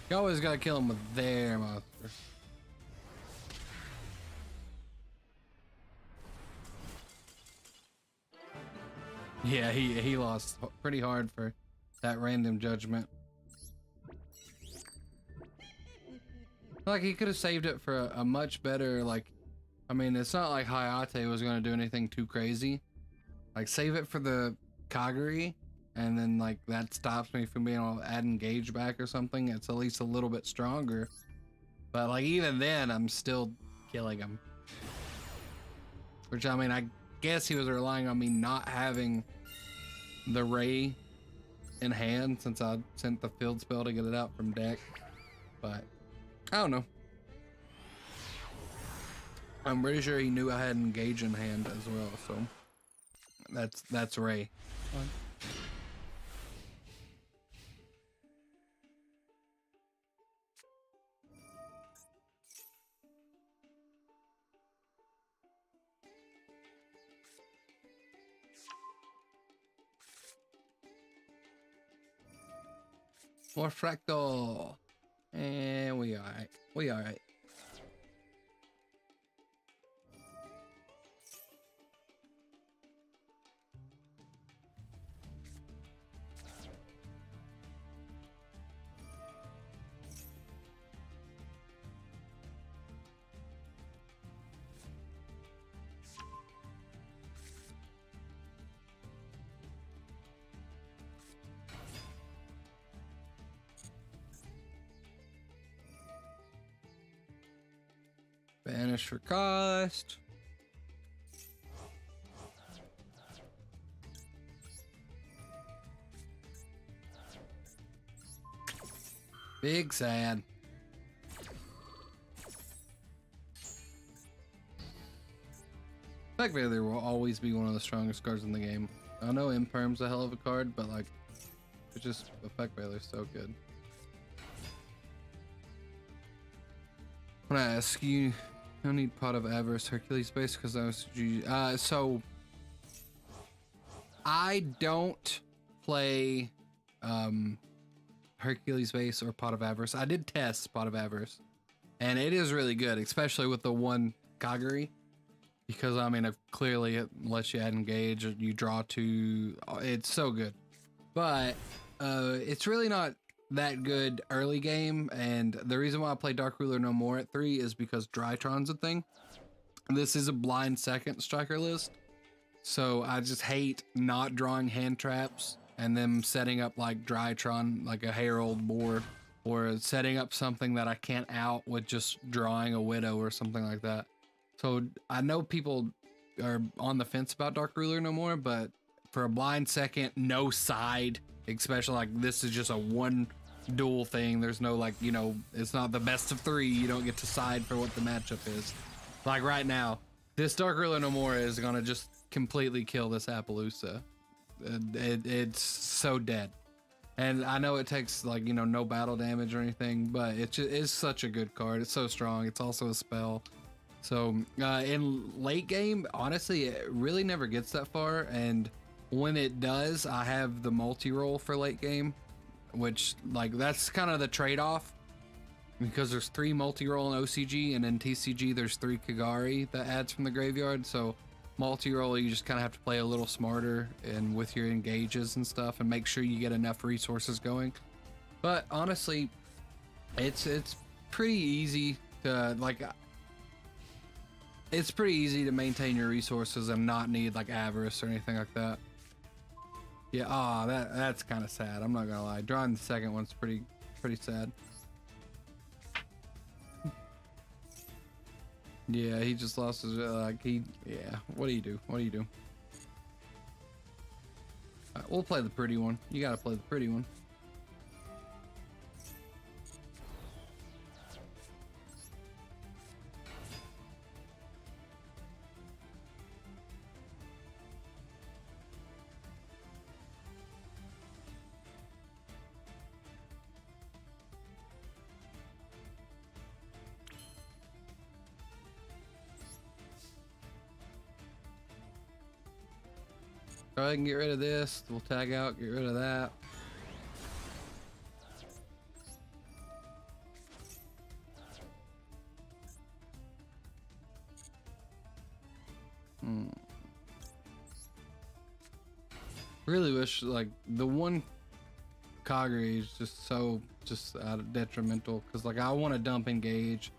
You always gotta kill them with their monster. Yeah, he lost pretty hard for that random judgment. Like, he could have saved it for a much better, like, I mean, it's not like Hayate was going to do anything too crazy. Like, save it for the Kagari, and then, like, that stops me from being able to add engage back or something. It's at least a little bit stronger. But, like, even then, I'm still killing him. Which, I mean, I guess he was relying on me not having the Ray in hand since I sent the field spell to get it out from deck. But I don't know. I'm pretty sure he knew I had engage in hand as well, so that's Ray. More fractal. And we alright. We alright. Banish for cost. Big sad. Effect Veiler will always be one of the strongest cards in the game. I know Imperm's a hell of a card, but like, it's just Effect Veiler's so good. When I ask you, I need Pot of Avarice Hercules base because I was so I don't play Hercules base or Pot of Avarice. I did test Pot of Avarice, and it is really good, especially with the one Kagari, because I mean, clearly it lets you add engage, you draw two. It's so good, but it's really not that good early game. And the reason why I play Dark Ruler no more at 3 is because Drytron's a thing. This is a blind second striker list, so I just hate not drawing hand traps and then setting up like Drytron, like a Herald board, or setting up something that I can't out with just drawing a Widow or something like that. So I know people are on the fence about Dark Ruler no more, but for a blind second, no side, especially like this is just a one duel thing. There's no like, you know, it's not the best of 3. You don't get to side for what the matchup is. Like right now, this Dark Ruler no more is gonna just completely kill this Appaloosa. It's so dead. And I know it takes like, you know, no battle damage or anything, but it just is such a good card. It's so strong. It's also a spell. So in late game, honestly, it really never gets that far. And when it does, I have the multi-roll for late game, which like that's kind of the trade-off, because there's 3 multi-roll in OCG, and in TCG there's 3 Kagari that adds from the graveyard. So multi-roll, you just kind of have to play a little smarter and with your engages and stuff, and make sure you get enough resources going. But honestly, it's pretty easy to like. It's pretty easy to maintain your resources and not need like avarice or anything like that. Yeah, that's kind of sad. I'm not gonna lie. Drawing the second one's pretty sad. Yeah, he just lost his yeah. What do you do? What do you do? We'll play the pretty one. You gotta play the pretty one. Go ahead and get rid of this. We'll tag out, get rid of that. Really wish like the one Kagura is just so detrimental because like I want to dump engage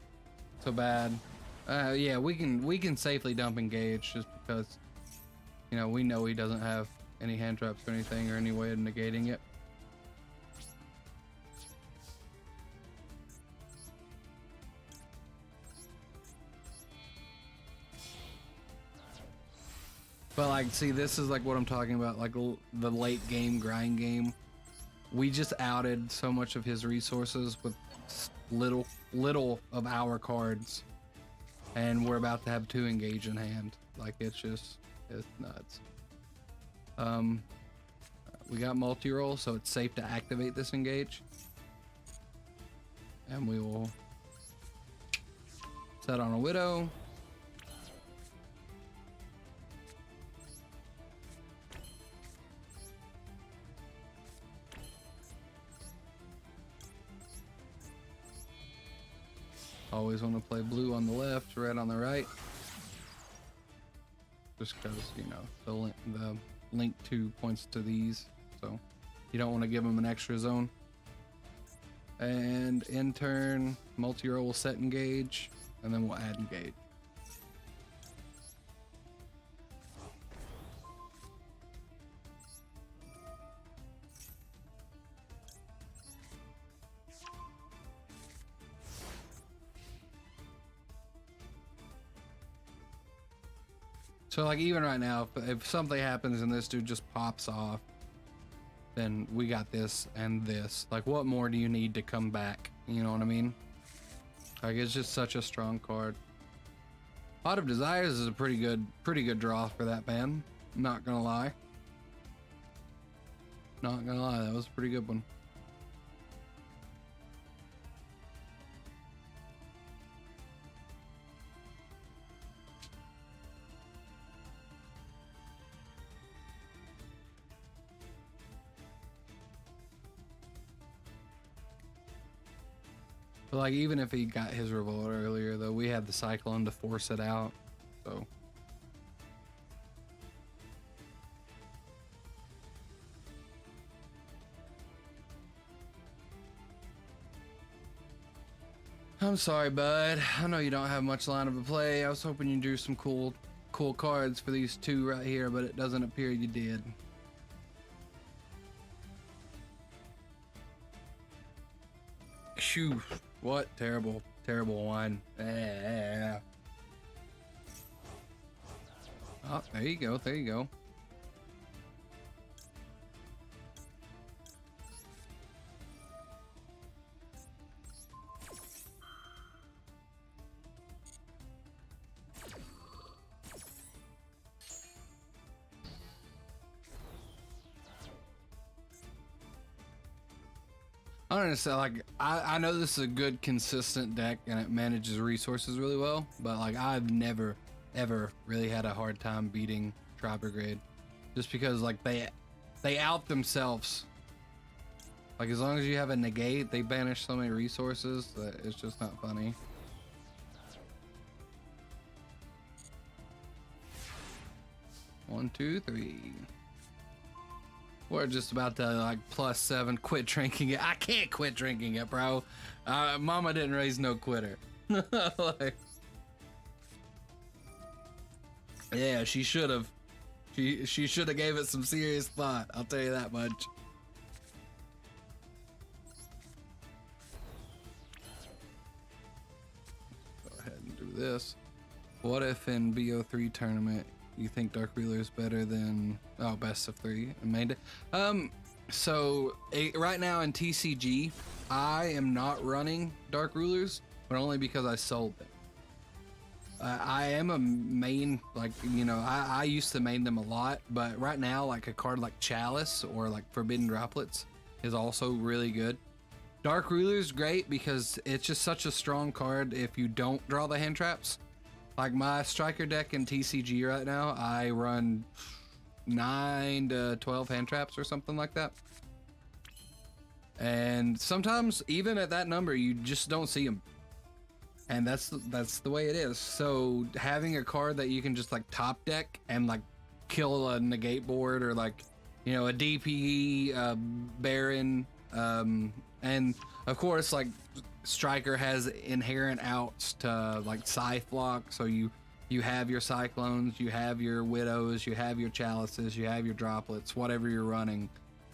so bad. Yeah, we can safely dump engage just because you know we know he doesn't have any hand traps or anything or any way of negating it. But like, see, this is like what I'm talking about, like the late game grind game. We just outed so much of his resources with little of our cards, and we're about to have 2 engage in hand. Like it's nuts. We got multi-roll, so it's safe to activate this engage, and we will set on a widow. Always want to play blue on the left, red on the right. Just because, you know, the link 2 points to these. So you don't want to give them an extra zone. And in turn, multi-roll will set engage, and then we'll add engage. So like even right now, if something happens and this dude just pops off, then we got this and this. Like what more do you need to come back? You know what I mean? Like it's just such a strong card. Pot of Desires is a pretty good draw for that man. Not gonna lie. Not gonna lie, that was a pretty good one. But like even if he got his revolt earlier though, we had the Cyclone to force it out. So I'm sorry, bud. I know you don't have much line of play. I was hoping you drew some cool cards for these 2 right here, but it doesn't appear you did. Shoo. What terrible wine. Oh, there you go. There you go. I don't understand, like, I know this is a good, consistent deck and it manages resources really well, but like, I've never, ever really had a hard time beating Tri-Brigade. Just because, like, they out themselves. Like, as long as you have a negate, they banish so many resources that it's just not funny. One, two, three. We're just about to like +7 quit drinking it. I can't quit drinking it, bro. Mama didn't raise no quitter. Like, yeah, she should have. She should have gave it some serious thought. I'll tell you that much. Go ahead and do this. What if in BO3 tournament you think Dark Reeler is better than best of 3 and made it? So right now in TCG, I am not running Dark Rulers, but only because I sold them. I am a main, like, you know, I used to main them a lot, but right now, like a card like Chalice or like Forbidden Droplets is also really good. Dark Ruler is great because it's just such a strong card if you don't draw the hand traps. Like my striker deck in TCG right now, I run 9 to 12 hand traps or something like that. And sometimes even at that number, you just don't see them. And that's the way it is. So having a card that you can just like top deck and like kill a negate board or like you know, a DPE, Baron, and of course, like Striker has inherent outs to like Scythe block, so you have your Cyclones, you have your Widows, you have your Chalices, you have your Droplets, whatever you're running,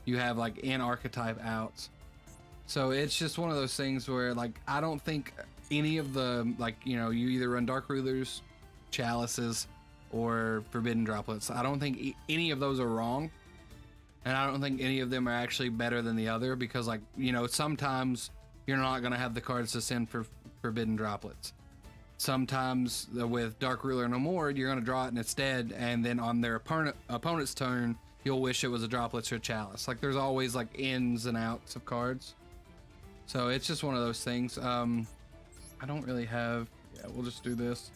you have like in archetype outs. So it's just one of those things where like I don't think any of the, like, you know, you either run Dark Rulers, Chalices, or Forbidden Droplets. I don't think any of those are wrong, and I don't think any of them are actually better than the other, because, like, you know, sometimes you're not going to have the cards to send for Forbidden Droplets. Sometimes with Dark Ruler No More, you're going to draw it instead, and then on their opponent's turn, you'll wish it was a Droplets or a Chalice. Like, there's always like ins and outs of cards. So it's just one of those things. I don't really have, yeah, we'll just do this.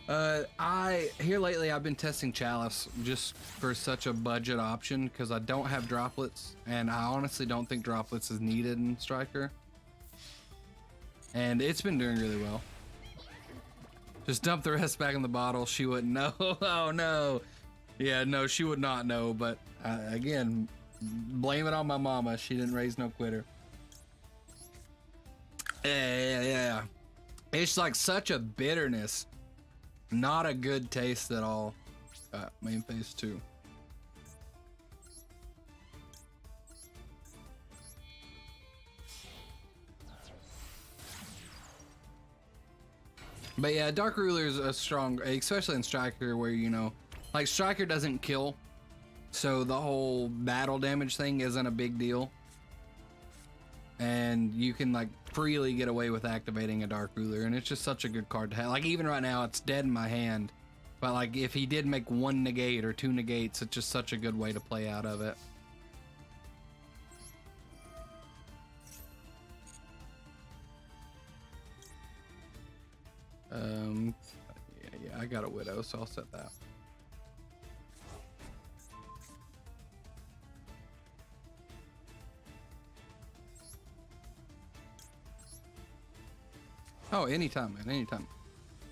Here lately I've been testing Chalice just for such a budget option, because I don't have Droplets, and I honestly don't think Droplets is needed in Striker. And it's been doing really well. Just dump the rest back in the bottle. She wouldn't know. Oh no. Yeah, no, she would not know, but again, blame it on my mama. She didn't raise no quitter. Yeah. It's like such a bitterness. Not a good taste at all. Main phase 2. But yeah, Dark Ruler is a strong, especially in Striker, where, you know, like Striker doesn't kill, so the whole battle damage thing isn't a big deal. And you can like freely get away with activating a Dark Ruler, and it's just such a good card to have. Like, even right now it's dead in my hand, but like if he did make 1 negate or 2 negates, it's just such a good way to play out of it. Yeah, I got a Widow, so I'll set that. Oh, anytime, man, anytime.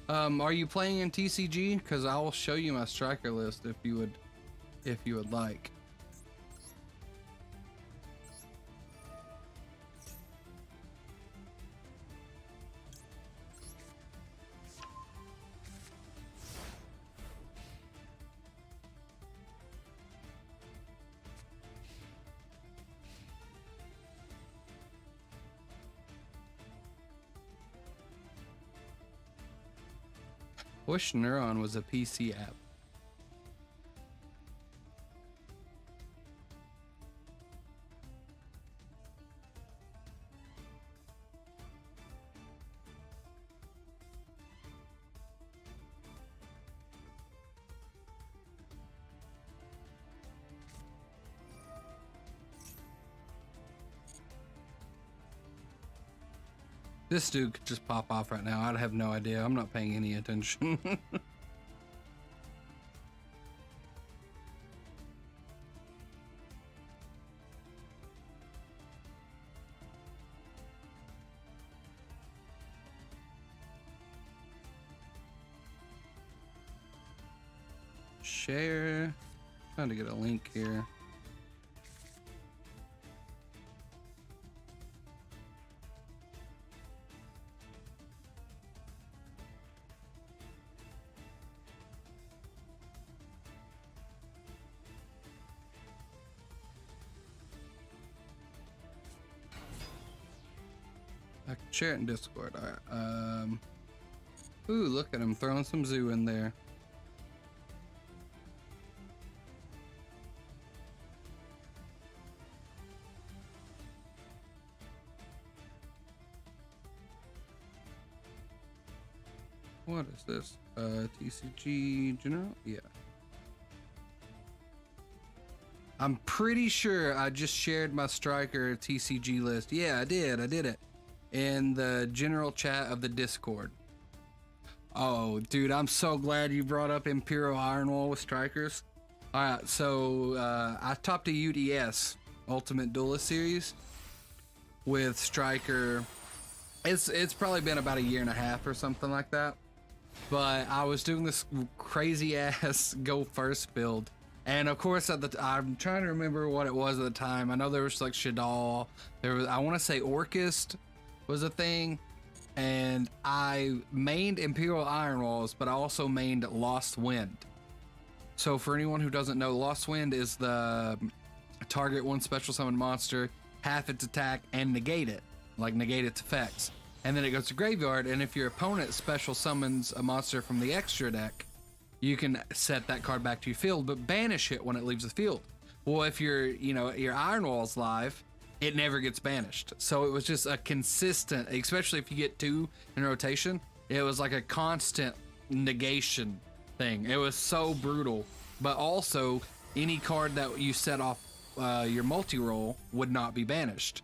Are you playing in TCG? Because I will show you my Striker list if you would like. Wish Neuron was a PC app. This dude could just pop off right now. I'd have no idea. I'm not paying any attention. Share. Trying to get a link here. I can share it in Discord. Alright. Ooh, look at him throwing some zoo in there. What is this? TCG General? Yeah. I'm pretty sure I just shared my Striker TCG list. Yeah, I did it. In the general chat of the Discord. Oh, dude, I'm so glad you brought up Imperial Ironwall with Strikers. Alright, so I topped a UDS, Ultimate Duelist Series, with Striker. It's probably been about 1.5 years or something like that. But I was doing this crazy ass go first build And of course, I'm trying to remember what it was at the time. I know there was like Shadal. There was, I want to say Orchist was a thing. And I mained Imperial Iron Walls, but I also mained Lost Wind. So for anyone who doesn't know, Lost Wind is the target one special summon monster, half its attack, and negate it, like negate its effects. And then it goes to graveyard, and if your opponent special summons a monster from the extra deck, you can set that card back to your field, but banish it when it leaves the field. Well, if your Iron Wall's live, it never gets banished. So it was just a consistent, especially if you get 2 in rotation, it was like a constant negation thing. It was so brutal. But also, any card that you set off your multi-roll would not be banished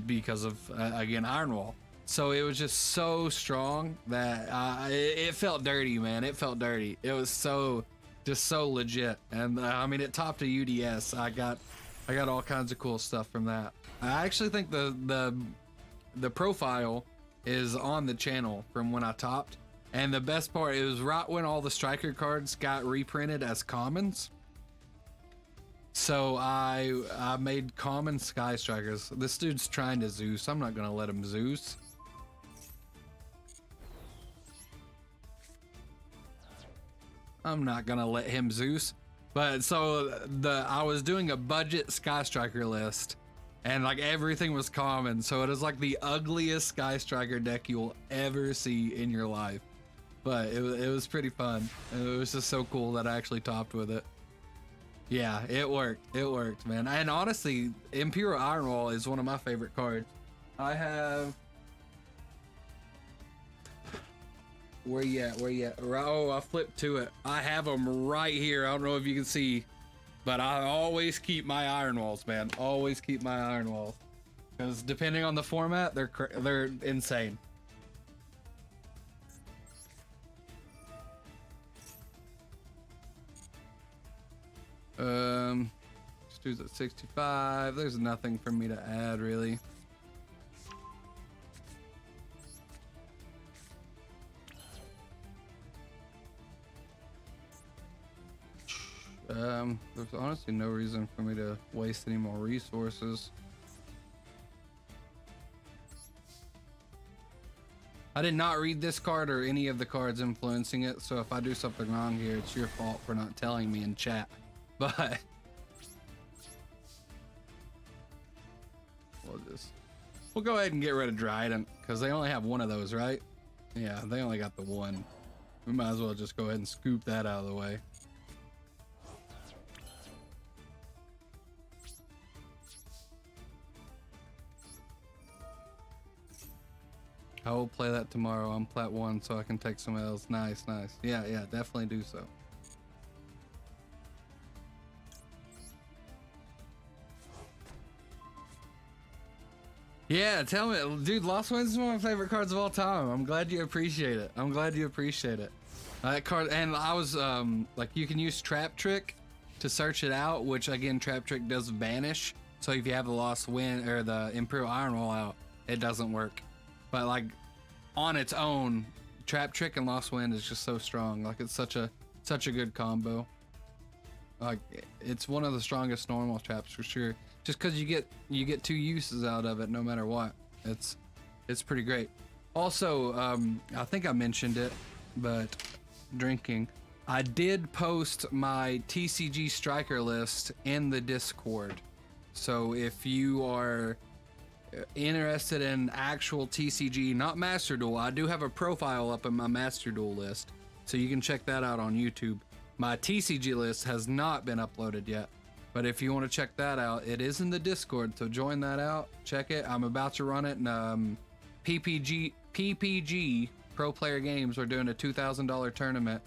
because of, again, Iron Wall. So it was just so strong that it felt dirty, man. It felt dirty. It was so legit. And I mean, it topped a UDS. I got all kinds of cool stuff from that. I actually think the profile is on the channel from when I topped. And the best part, it was right when all the striker cards got reprinted as commons. So I made common Sky Strikers. This dude's trying to Zeus. I'm not gonna let him Zeus. I'm not gonna let him Zeus. But so I was doing a budget Sky Striker list, and like everything was common. So it is like the ugliest Sky Striker deck you will ever see in your life. But it was pretty fun. And it was just so cool that I actually topped with it. Yeah, it worked. It worked, man. And honestly, Imperial Iron Wall is one of my favorite cards. I have. Where you at? Where you at? Oh, I flipped to it. I have them right here. I don't know if you can see, but I always keep my Iron Walls, man. Always keep my Iron Walls, because depending on the format, they're insane. Stu's at 65. There's nothing for me to add, really. There's honestly no reason for me to waste any more resources. I did not read this card or any of the cards influencing it, so if I do something wrong here, it's your fault for not telling me in chat. But we'll go ahead and get rid of Dryden, because they only have one of those, right? Yeah, they only got the one. We might as well just go ahead and scoop that out of the way. I will play that tomorrow. I'm plat 1, so I can take some L's. Nice, nice. Yeah, definitely do so. Yeah, tell me, dude. Lost Winds is one of my favorite cards of all time. I'm glad you appreciate it. I'm glad you appreciate it. That card, and I was like, you can use Trap Trick to search it out, which again, Trap Trick does vanish. So if you have the Lost Wind or the Imperial Iron Wall out, it doesn't work. But like on its own, Trap Trick and Lost Wind is just so strong. Like it's such a good combo. Like it's one of the strongest normal traps for sure. Just because you get 2 uses out of it no matter what. It's pretty great. Also, I think I mentioned it, but drinking. I did post my TCG striker list in the Discord. So if you are interested in actual TCG, not Master Duel, I do have a profile up in my Master Duel list, so you can check that out on YouTube. My TCG list has not been uploaded yet, but if you want to check that out, it is in the Discord, so join that out, check it. I'm about to run it in PPG Pro Player Games. We're doing a $2,000 tournament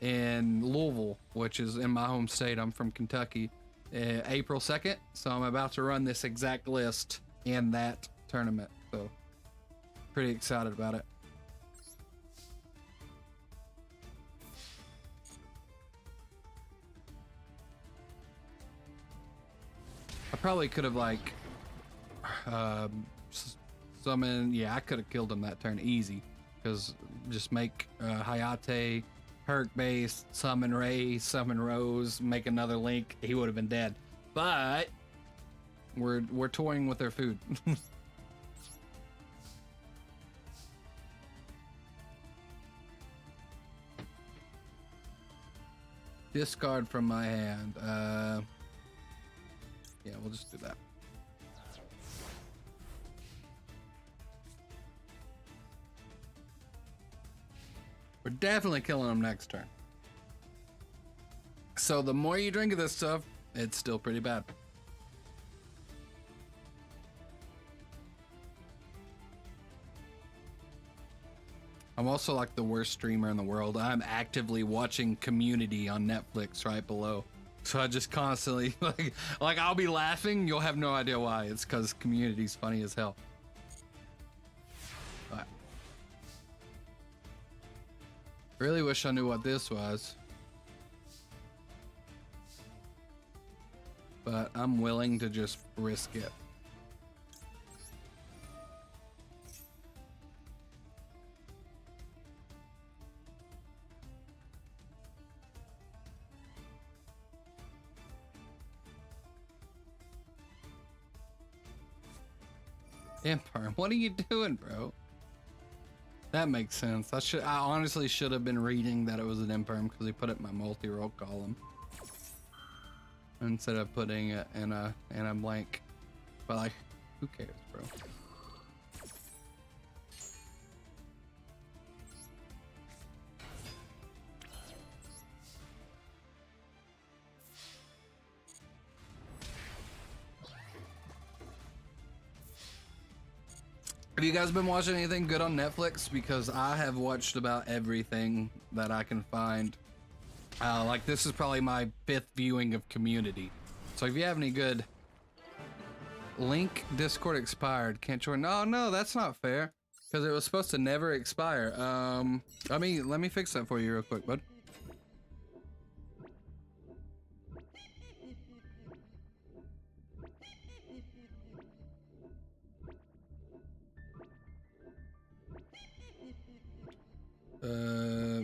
in Louisville, which is in my home state. I'm from Kentucky. April 2nd, so I'm about to run this exact list in that tournament, so pretty excited about it. I probably could have like summoned, yeah, I could have killed him that turn easy, because just make Hayate perk based, summon Ray, summon Rose, make another Link, he would have been dead. But we're toying with their food. Discard from my hand. Yeah, we'll just do that. We're definitely killing them next turn. So the more you drink of this stuff, it's still pretty bad. I'm also like the worst streamer in the world. I'm actively watching Community on Netflix right below. So I just constantly like I'll be laughing, you'll have no idea why. It's because Community's funny as hell. But really wish I knew what this was. But I'm willing to just risk it. Empire, what are you doing, bro? That makes sense. I honestly should have been reading that it was an Imperm because he put it in my multi-roll column instead of putting it in a blank. But like, who cares, bro? Have you guys been watching anything good on Netflix? Because I have watched about everything that I can find. Like this is probably my 5th viewing of Community. So if you have any good link, Discord expired, can't join. No, that's not fair. Because it was supposed to never expire. Let me fix that for you real quick, bud.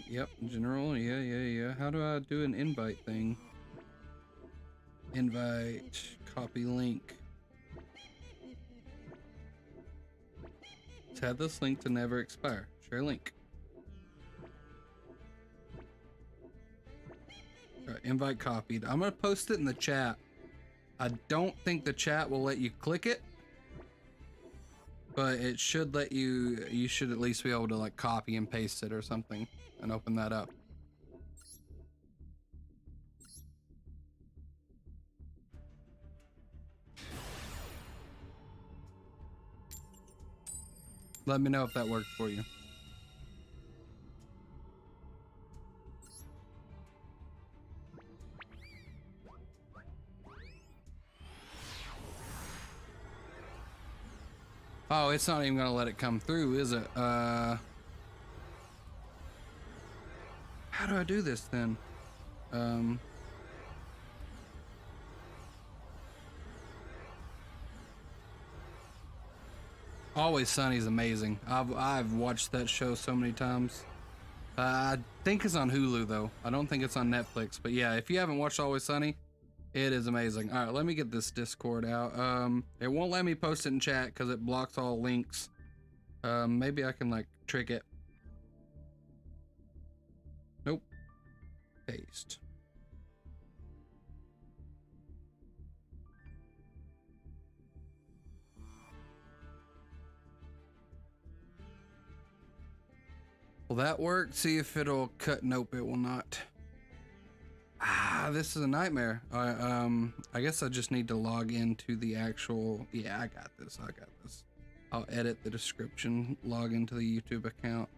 Yep, general, yeah. How do I do an invite thing? Invite, copy link. Let's add this link to never expire. Share link. All right, invite copied. I'm gonna post it in the chat. I don't think the chat will let you click it, but it should let you. You should at least be able to like copy and paste it or something and open that up. Let me know if that worked for you. Oh, it's not even gonna let it come through, is it? How do I do this then? Always Sunny's amazing. I've watched that show so many times. I think it's on Hulu though. I don't think it's on Netflix. But yeah, if you haven't watched Always Sunny, it is amazing. All right, let me get this Discord out. It won't let me post it in chat because it blocks all links. Maybe I can like trick it. Nope. Paste. Will that work? See if it'll cut. Nope, it will not. This is a nightmare. I guess I just need to log into the actual. Yeah, I got this. I'll edit the description, log into the YouTube account.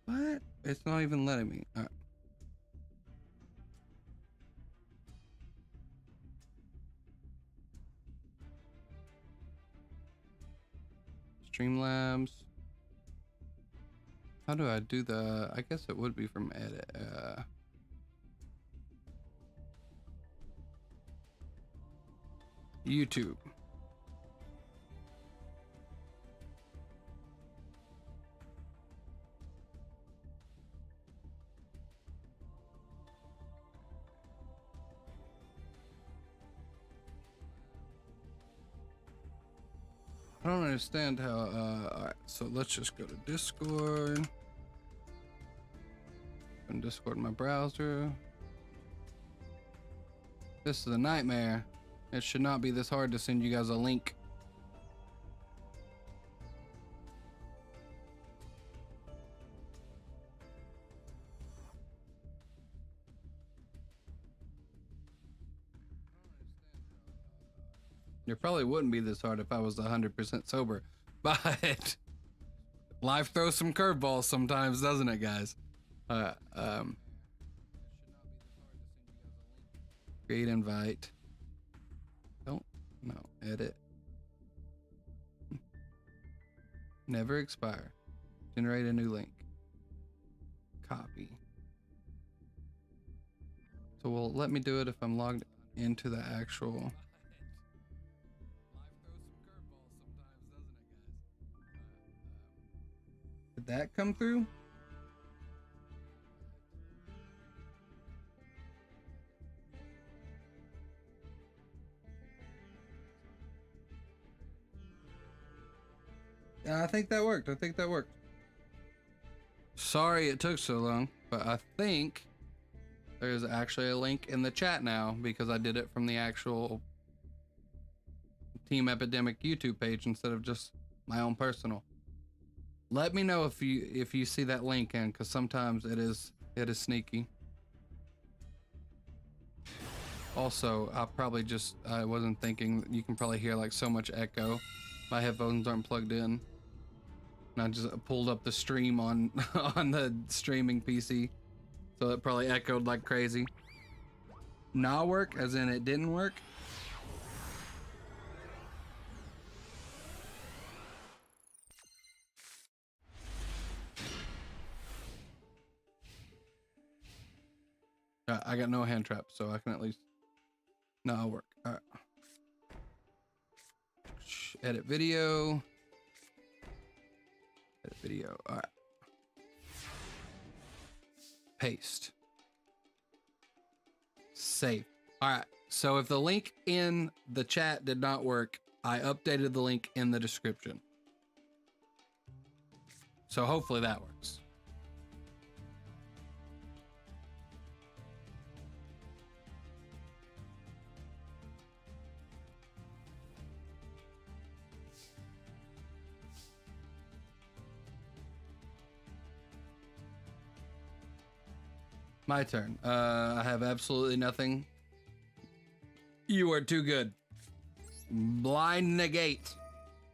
What? It's not even letting me. All right. Streamlabs. How do I do the? I guess it would be from edit. YouTube. I don't understand how, alright, so let's just go to Discord. Open Discord in my browser. This is a nightmare. It should not be this hard to send you guys a link. It probably wouldn't be this hard if I was 100% sober, but life throws some curveballs sometimes, doesn't it, guys? Create invite. Don't, no, edit. Never expire. Generate a new link. Copy. So, well, let me do it if I'm logged into the actual. Did that come through? I think that worked. I think that worked. Sorry it took so long, but I think there's actually a link in the chat now because I did it from the actual Team Epidemic YouTube page instead of just my own personal. Let me know if you see that link in, because sometimes it is sneaky. Also, I wasn't thinking, you can probably hear like so much echo. My headphones aren't plugged in. And I just pulled up the stream on on the streaming PC, so it probably echoed like crazy. Not work, as in it didn't work. I got no hand trap, so I can at least. No, it'll work. All right. Edit video. Edit video. All right. Paste. Save. All right. So if the link in the chat did not work, I updated the link in the description. So hopefully that works. My turn. I have absolutely nothing. You are too good. Blind negate.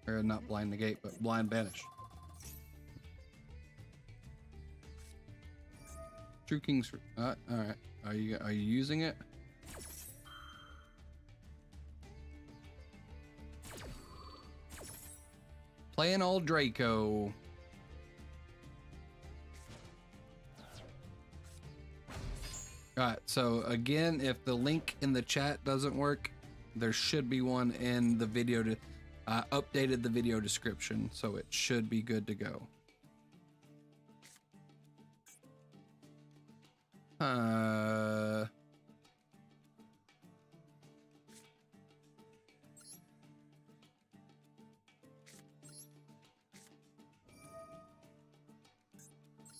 Or not blind negate, but blind banish. True King's. All right. Are you using it? Playing old Draco. Alright, so again, if the link in the chat doesn't work, there should be one in the video. I updated the video description, so it should be good to go.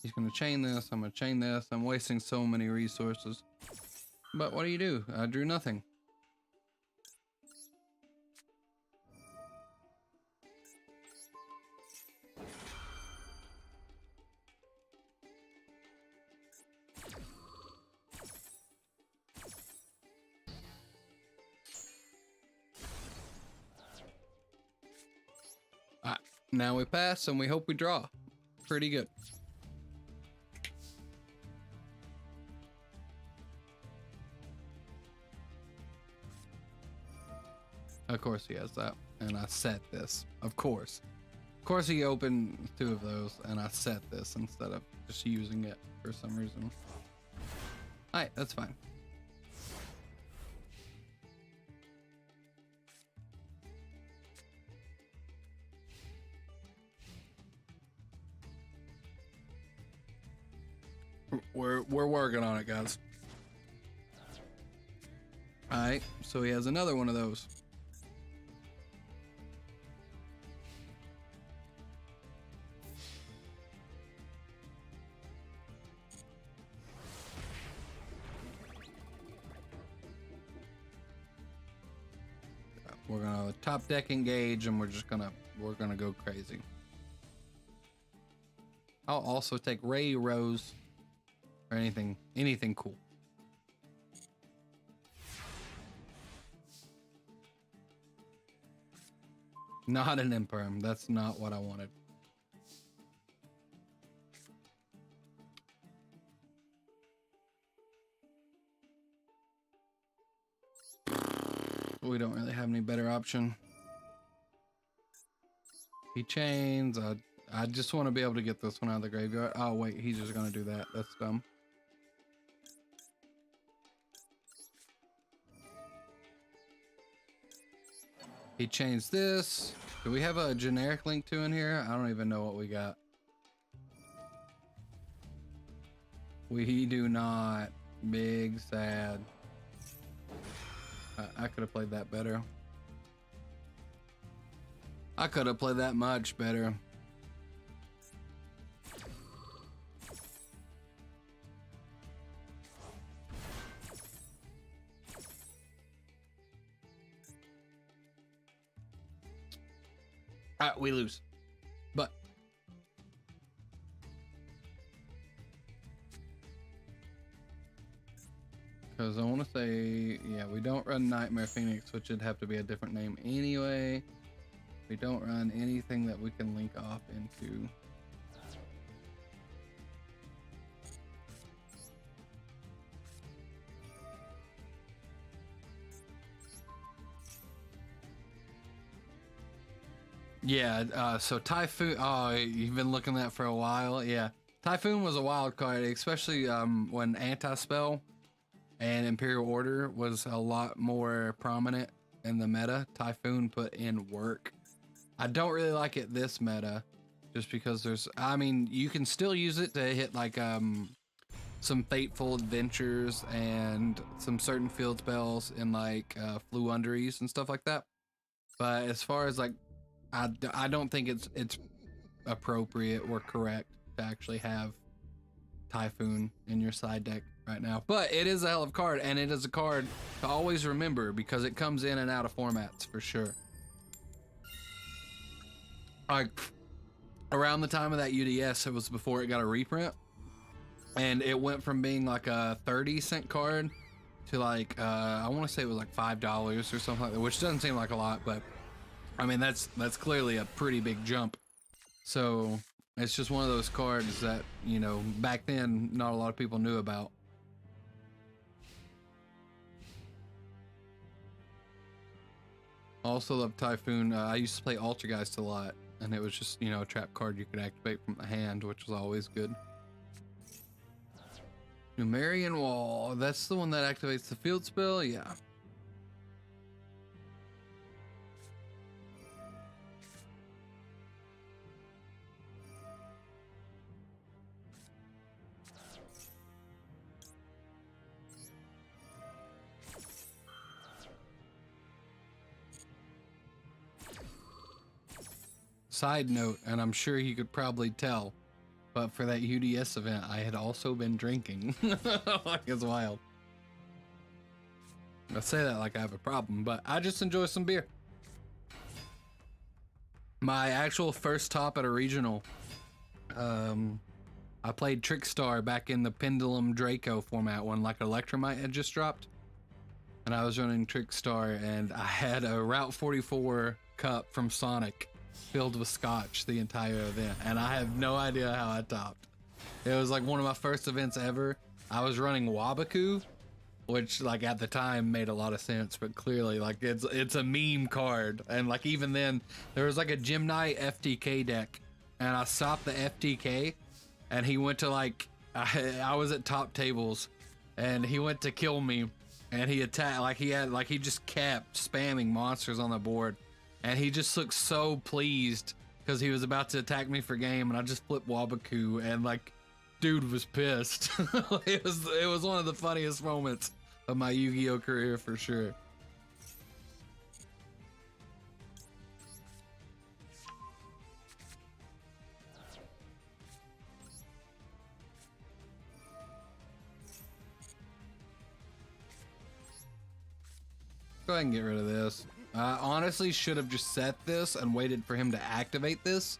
He's gonna chain this, I'm gonna chain this. I'm wasting so many resources. But what do? I drew nothing. Alright, now we pass and we hope we draw. Pretty good. Of course he has that, and I set this. Of course he opened 2 of those, and I set this instead of just using it for some reason. Alright, that's fine. We're working on it, guys. All right, so he has another one of those. We're gonna top deck engage, and we're gonna go crazy. I'll also take Ray Rose or anything cool. Not an imperm. That's not what I wanted. We don't really have any better option. He chains. I just want to be able to get this one out of the graveyard. Oh wait, he's just gonna do that. That's dumb. He changed this. Do we have a generic link to in here? I don't even know what we got. We do not. Big sad. I could have played that better. I could have played that much better. We lose. But because I want to say, yeah, we don't run Nightmare Phoenix, which would have to be a different name anyway. We don't run anything that we can link off into. Yeah, so Typhoon, oh, you've been looking at that for a while. Yeah, Typhoon was a wild card, especially when Anti-Spell and Imperial Order was a lot more prominent in the meta. Typhoon put in work. I don't really like it this meta, just because I mean, you can still use it to hit like some Fateful Adventures and some certain field spells in like Fluunderies and stuff like that. But as far as like, I don't think it's appropriate or correct to actually have Typhoon in your side deck right now. But it is a hell of a card, and it is a card to always remember because it comes in and out of formats for sure. Like around the time of that UDS, it was before it got a reprint, and it went from being like a 30-cent card to like I want to say it was like $5 or something like that, which doesn't seem like a lot, but I mean that's clearly a pretty big jump. So it's just one of those cards that, you know, back then not a lot of people knew about. Also love Typhoon. I used to play Altergeist a lot, and it was just, you know, a trap card you could activate from the hand, which was always good. Numerian Wall, that's the one that activates the field spell? Yeah. Side note, and I'm sure you could probably tell, but for that UDS event, I had also been drinking. Like, it's wild. I say that like I have a problem, but I just enjoy some beer. My actual first top at a regional, I played Trickstar back in the Pendulum Draco format when like Electromite had just dropped. And I was running Trickstar, and I had a Route 44 cup from Sonic filled with scotch the entire event, and I have no idea how I topped. It was like one of my first events ever. I was running Wabaku, which like at the time made a lot of sense, but clearly like it's a meme card, and like even then there was like a Gym Knight FTK deck, and I stopped the FTK, and he went to like I was at top tables, and he went to kill me, and he attacked like he just kept spamming monsters on the board. And he just looked so pleased because he was about to attack me for game, and I just flipped Wabaku, and like Dude was pissed. It was one of the funniest moments of my Yu-Gi-Oh career for sure. Go ahead and get rid of this. Honestly, should have just set this and waited for him to activate this,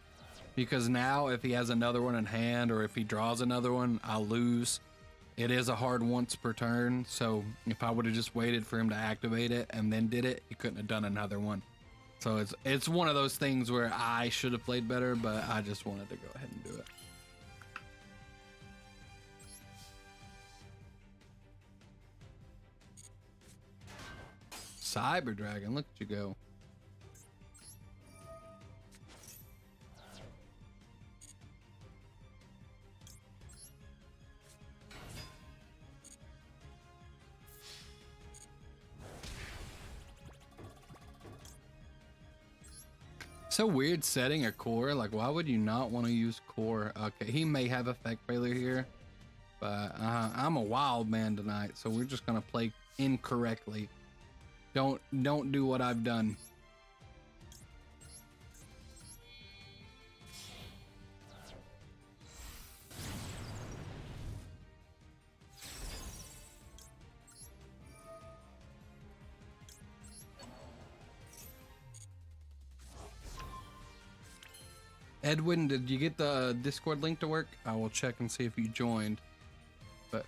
because now if he has another one in hand or if he draws another one, I'll lose. It is a hard once per turn, so if I would have just waited for him to activate it and then did it, he couldn't have done another one. So it's one of those things where I should have played better, but I just wanted to go ahead and do it. Cyber Dragon, look at you go. So weird setting a core. Like, why would you not want to use core? Okay, he may have effect failure here, but I'm a wild man tonight, so we're just gonna play incorrectly. Don't do what I've done. Edwin, did you get the Discord link to work? I will check and see if you joined. But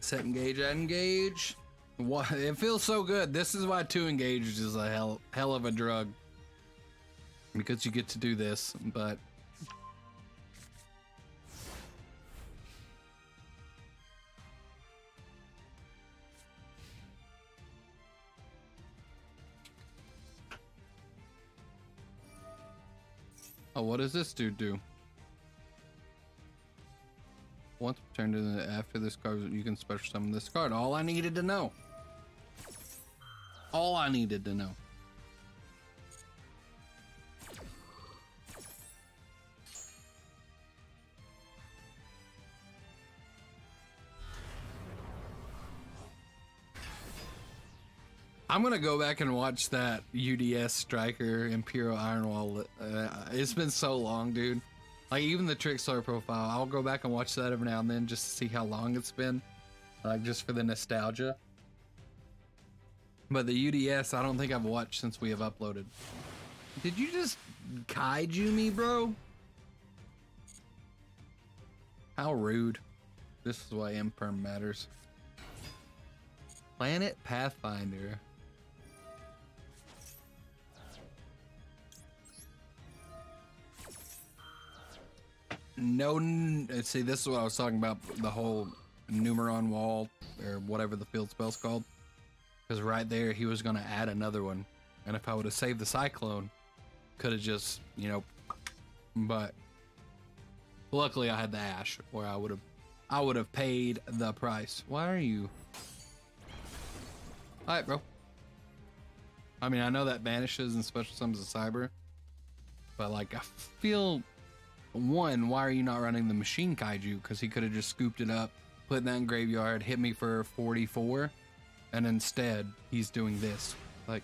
set engage, add engage. What? It feels so good. This is why 2 engaged is a hell of a drug, because you get to do this. But oh, what does this dude do? Once turned into after this card, you can special summon this card. All I needed to know. All I needed to know. I'm gonna go back and watch that UDS Striker Imperial Ironwall. It's been so long, dude. Like, even the Trickster profile, I'll go back and watch that every now and then just to see how long it's been. Like, just for the nostalgia. But the UDS, I don't think I've watched since we have uploaded. Did you just kaiju me, bro? How rude. This is why Imperm matters. Planet Pathfinder. No, see, this is what I was talking about, the whole Numeron wall, or whatever the field spell's called. Because right there, he was going to add another one. And if I would have saved the Cyclone, could have just, you know, but luckily I had the Ash, or I would have paid the price. Why are you? All right, bro. I mean, I know that vanishes and special summons a cyber, but like, I feel, one, why are you not running the machine kaiju? Because he could have just scooped it up, put that in graveyard, hit me for 44, and instead he's doing this. Like,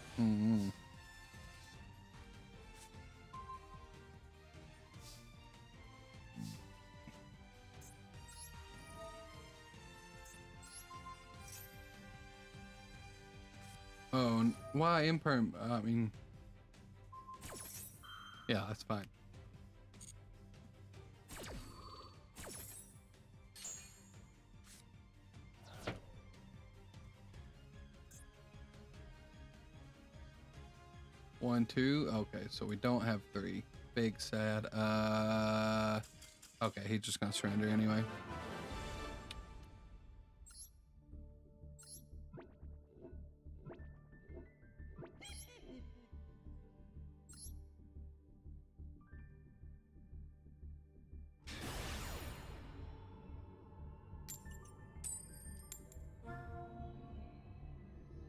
Oh, why Imperm? I mean, yeah, that's fine. 1, 2. Okay, so we don't have 3. Big sad. Okay, he's just gonna surrender anyway.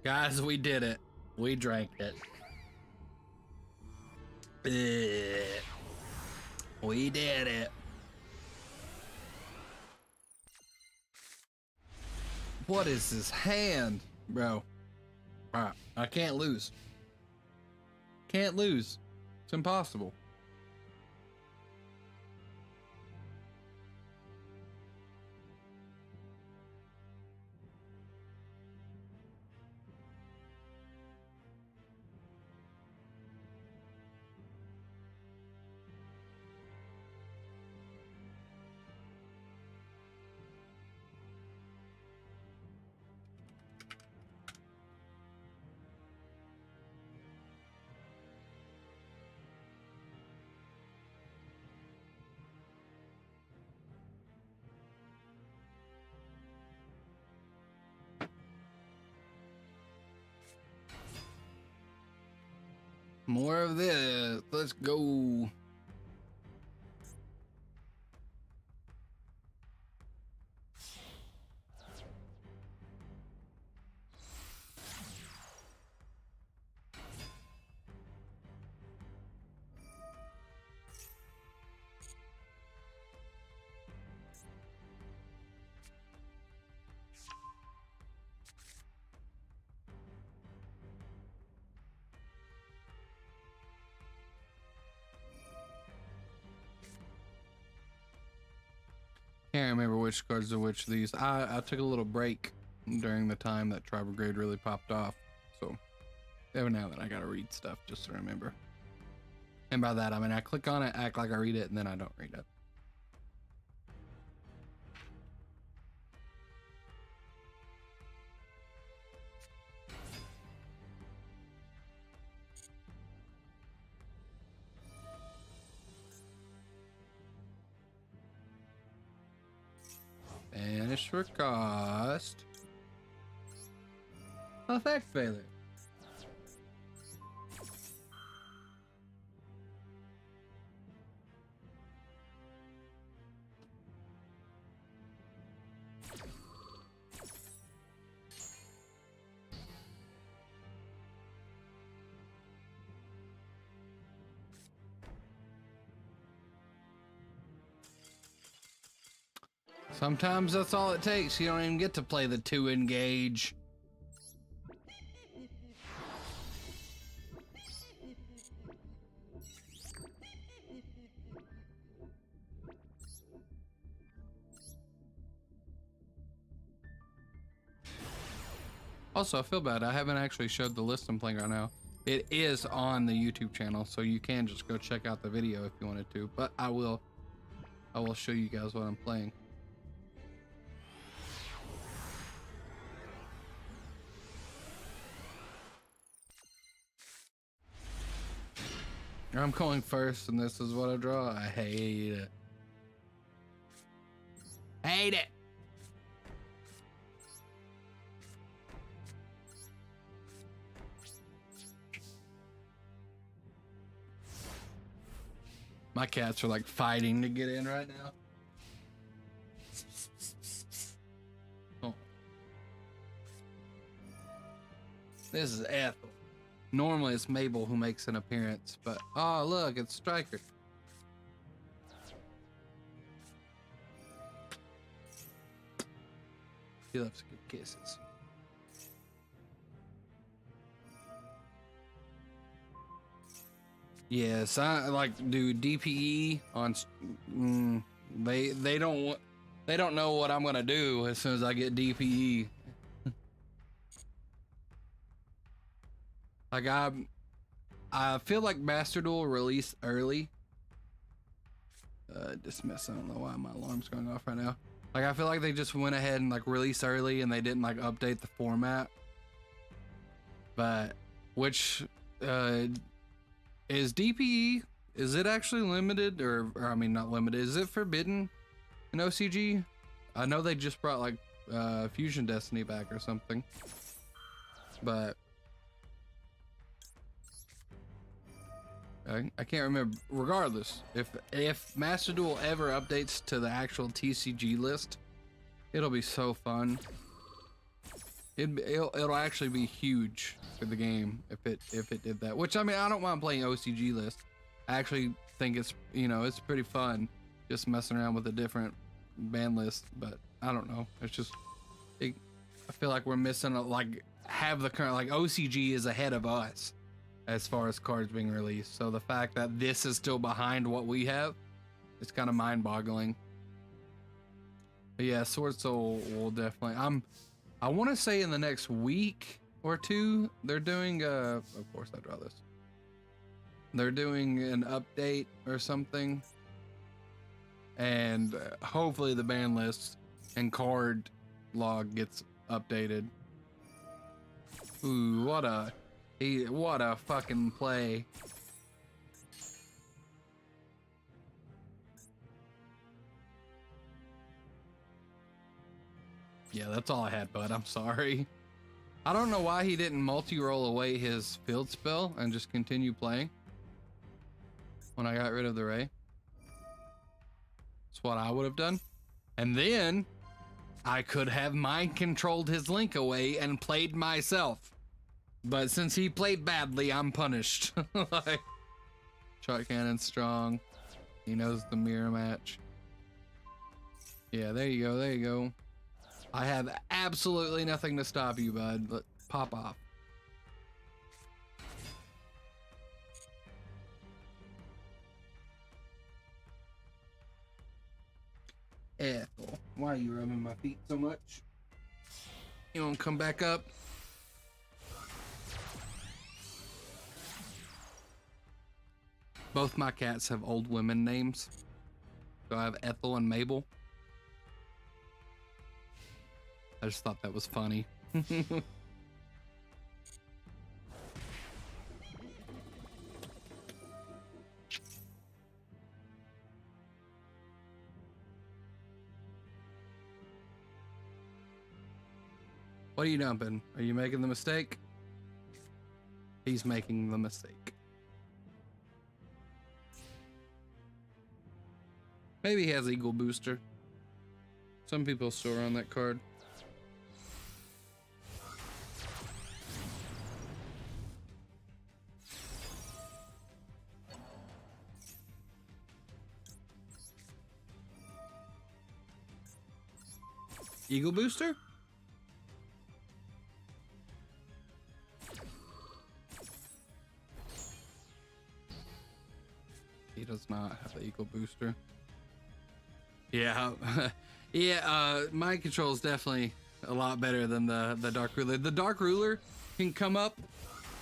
Guys, we did it. We drank it. We did it. What is this hand, bro? Alright, I can't lose. Can't lose. It's impossible. More of this. Let's go. Can't remember which cards are which of these. I took a little break during the time that Tribal Grade really popped off. So every now and then I gotta read stuff just to remember. And by that I mean I click on it, act like I read it, and then I don't read it. Banish for cost. Effect failure. Sometimes that's all it takes. You don't even get to play the 2 engage. Also, I feel bad. I haven't actually showed the list I'm playing right now. It is on the YouTube channel, so you can just go check out the video if you wanted to. But I will show you guys what I'm playing. I'm going first, and this is what I draw. I hate it. Hate it. My cats are like fighting to get in right now. Oh. This is Ethel. Normally it's Mabel who makes an appearance, but oh look, it's Striker. He loves good kisses. Yes, I like do DPE on. They don't know what I'm gonna do as soon as I get DPE. Like I feel like Master Duel released early. Dismiss. I don't know why my alarm's going off right now. Like I feel like they just went ahead and like released early and they didn't like update the format. But which Is DPE, is it actually limited or I mean not limited, is it forbidden in OCG? I know they just brought like Fusion Destiny back or something, but I can't remember. Regardless, if Master Duel ever updates to the actual TCG list, it'll be so fun. It'll actually be huge for the game if it did that. Which I mean, I don't mind playing OCG list. I actually think it's, you know, it's pretty fun just messing around with a different band list. But I don't know. It's just I feel like we're missing like have the current like OCG is ahead of us as far as cards being released. So the fact that this is still behind what we have, it's kind of mind-boggling. But yeah, Sword Soul will definitely. I want to say in the next week or two they're doing. Of course, I draw this. They're doing an update or something, and hopefully the ban list and card log gets updated. Ooh, what a fucking play. Yeah, that's all I had, bud. I'm sorry. I don't know why he didn't multi-roll away his field spell and just continue playing when I got rid of the Ray. That's what I would have done. And then I could have mind controlled his Link away and played myself. But since he played badly, I'm punished. Like, shot cannon strong. He knows the mirror match. Yeah, there you go. There you go. I have absolutely nothing to stop you, bud. Pop off. Ethel, why are you rubbing my feet so much? You want to come back up? Both my cats have old women names. So I have Ethel and Mabel. I just thought that was funny. What are you dumping? Are you making the mistake? He's making the mistake. Maybe he has Eagle Booster. Some people still run that card. Eagle Booster? He does not have the Eagle Booster. Yeah, yeah. Mind control is definitely a lot better than the Dark Ruler. The Dark Ruler can come up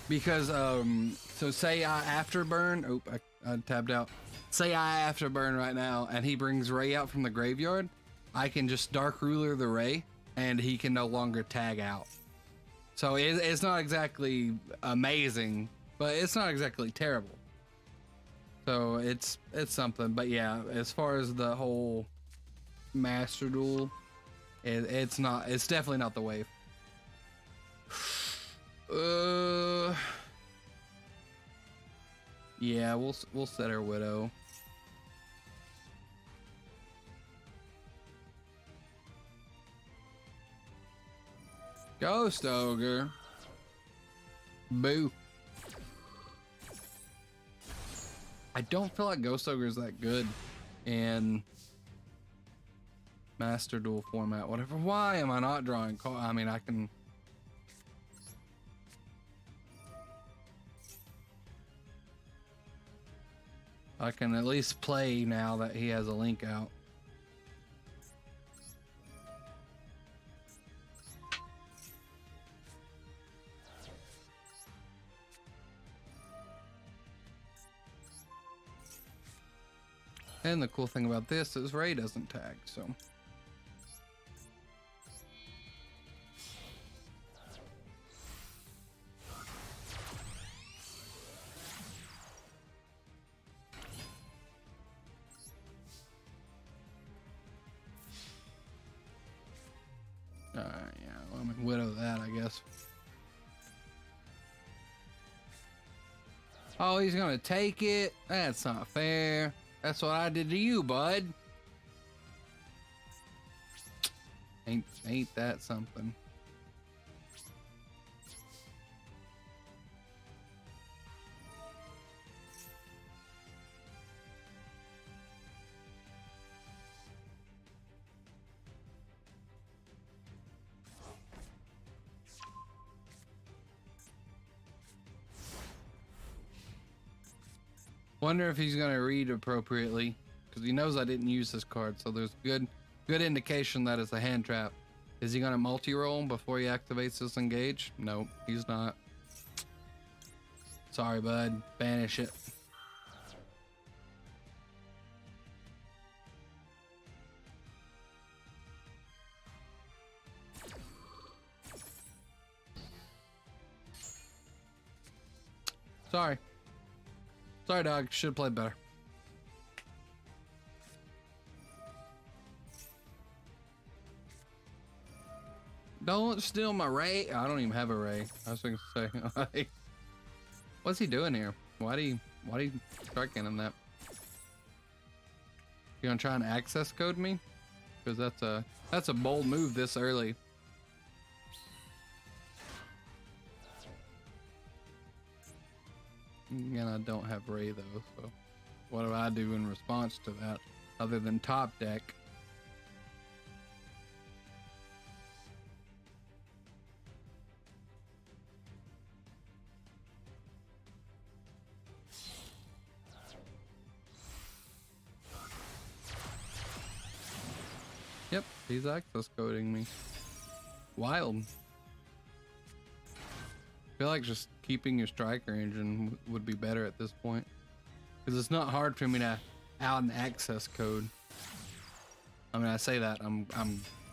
because so say I afterburn. Oh, I tabbed out. Say I afterburn right now, and he brings Ray out from the graveyard. I can just Dark Ruler the Ray, and he can no longer tag out. So it's not exactly amazing, but it's not exactly terrible. So it's something. But yeah, as far as the whole Master Duel, it's not. It's definitely not the wave. Yeah, we'll set our Widow. Ghost Ogre. Boo. I don't feel like Ghost Ogre is that good in Master Duel format. Whatever. Why am I not drawing? I mean, I can. I can at least play now that he has a Link out. And the cool thing about this is Ray doesn't tag, so. Oh, he's gonna take it? That's not fair. That's what I did to you, bud. Ain't that something? Wonder if he's gonna read appropriately, because he knows I didn't use this card, so there's good indication that it's a hand trap. Is he gonna multi-roll before he activates this engage? Nope, he's not. Sorry, bud. Banish it. Sorry. Sorry, dog. Should have played better. Don't steal my ray. I don't even have a ray. I was gonna say. What's he doing here? Why do you strike in that? You gonna try and access code me? Because that's a bold move this early. And I don't have Ray though, so what do I do in response to that other than top deck? Yep, he's access coding me. Wild. I feel like just keeping your striker engine would be better at this point, because it's not hard for me to out an access code. I mean, I say that I'm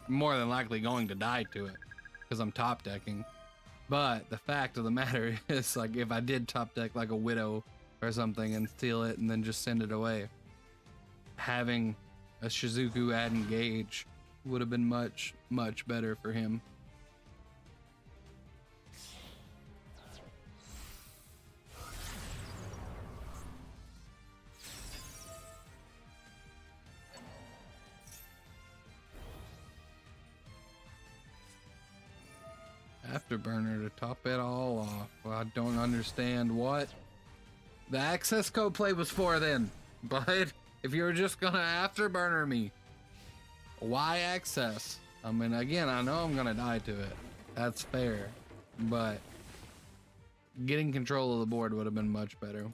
more than likely going to die to it because I'm top decking, but the fact of the matter is, like, if I did top deck like a Widow or something and steal it and then just send it away, having a Shizuku add engage would have been much better for him. Afterburner to top it all off. Well, I don't understand what the access code play was for then. But if you were just gonna afterburner me, why access? I mean, again, I know I'm gonna die to it. That's fair. But getting control of the board would have been much better.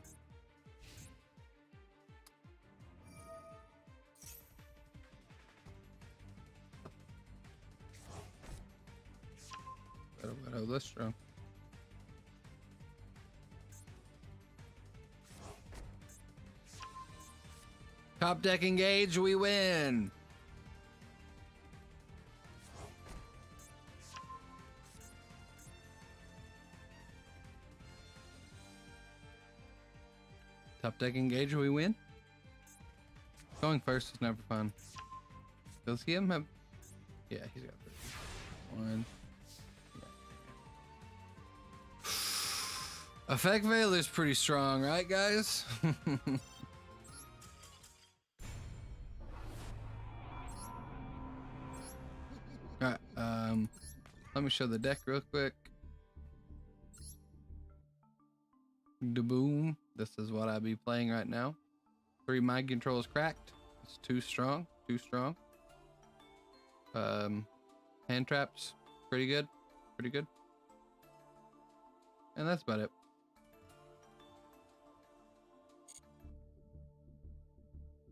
Widow this strong. Top deck engage, we win. Top deck engage, we win. Going first is never fun. Does he have? Yeah, he's got 1. Effect Veil is pretty strong, right, guys? Alright, let me show the deck real quick. Da-boom. This is what I be playing right now. 3 mind controls cracked. It's too strong. Hand traps, pretty good. And that's about it.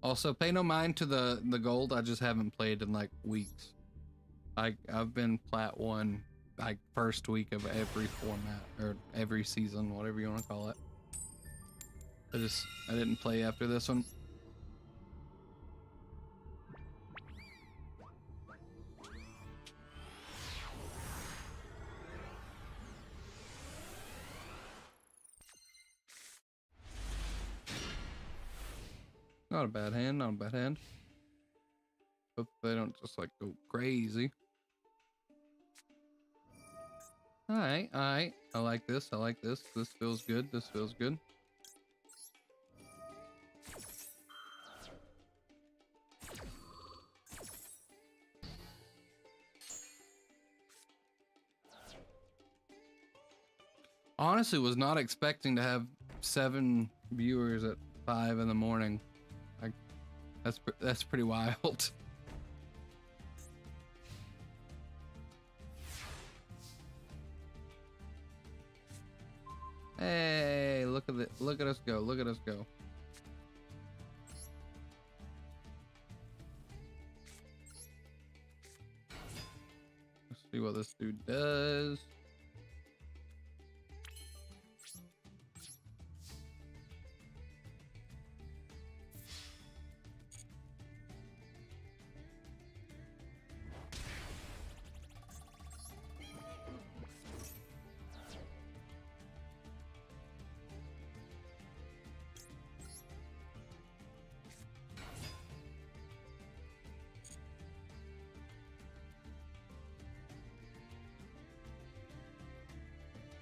Also, pay no mind to the gold. I just haven't played in like weeks. I've been plat 1 like first week of every format or every season, whatever you want to call it. I didn't play after this one. Not a bad hand. Hope they don't just like go crazy. Alright. I like this. This feels good. Honestly, was not expecting to have 7 viewers at 5 in the morning. Like, that's pretty wild. Hey, look at it! Look at us go! Look at us go! Let's see what this dude does.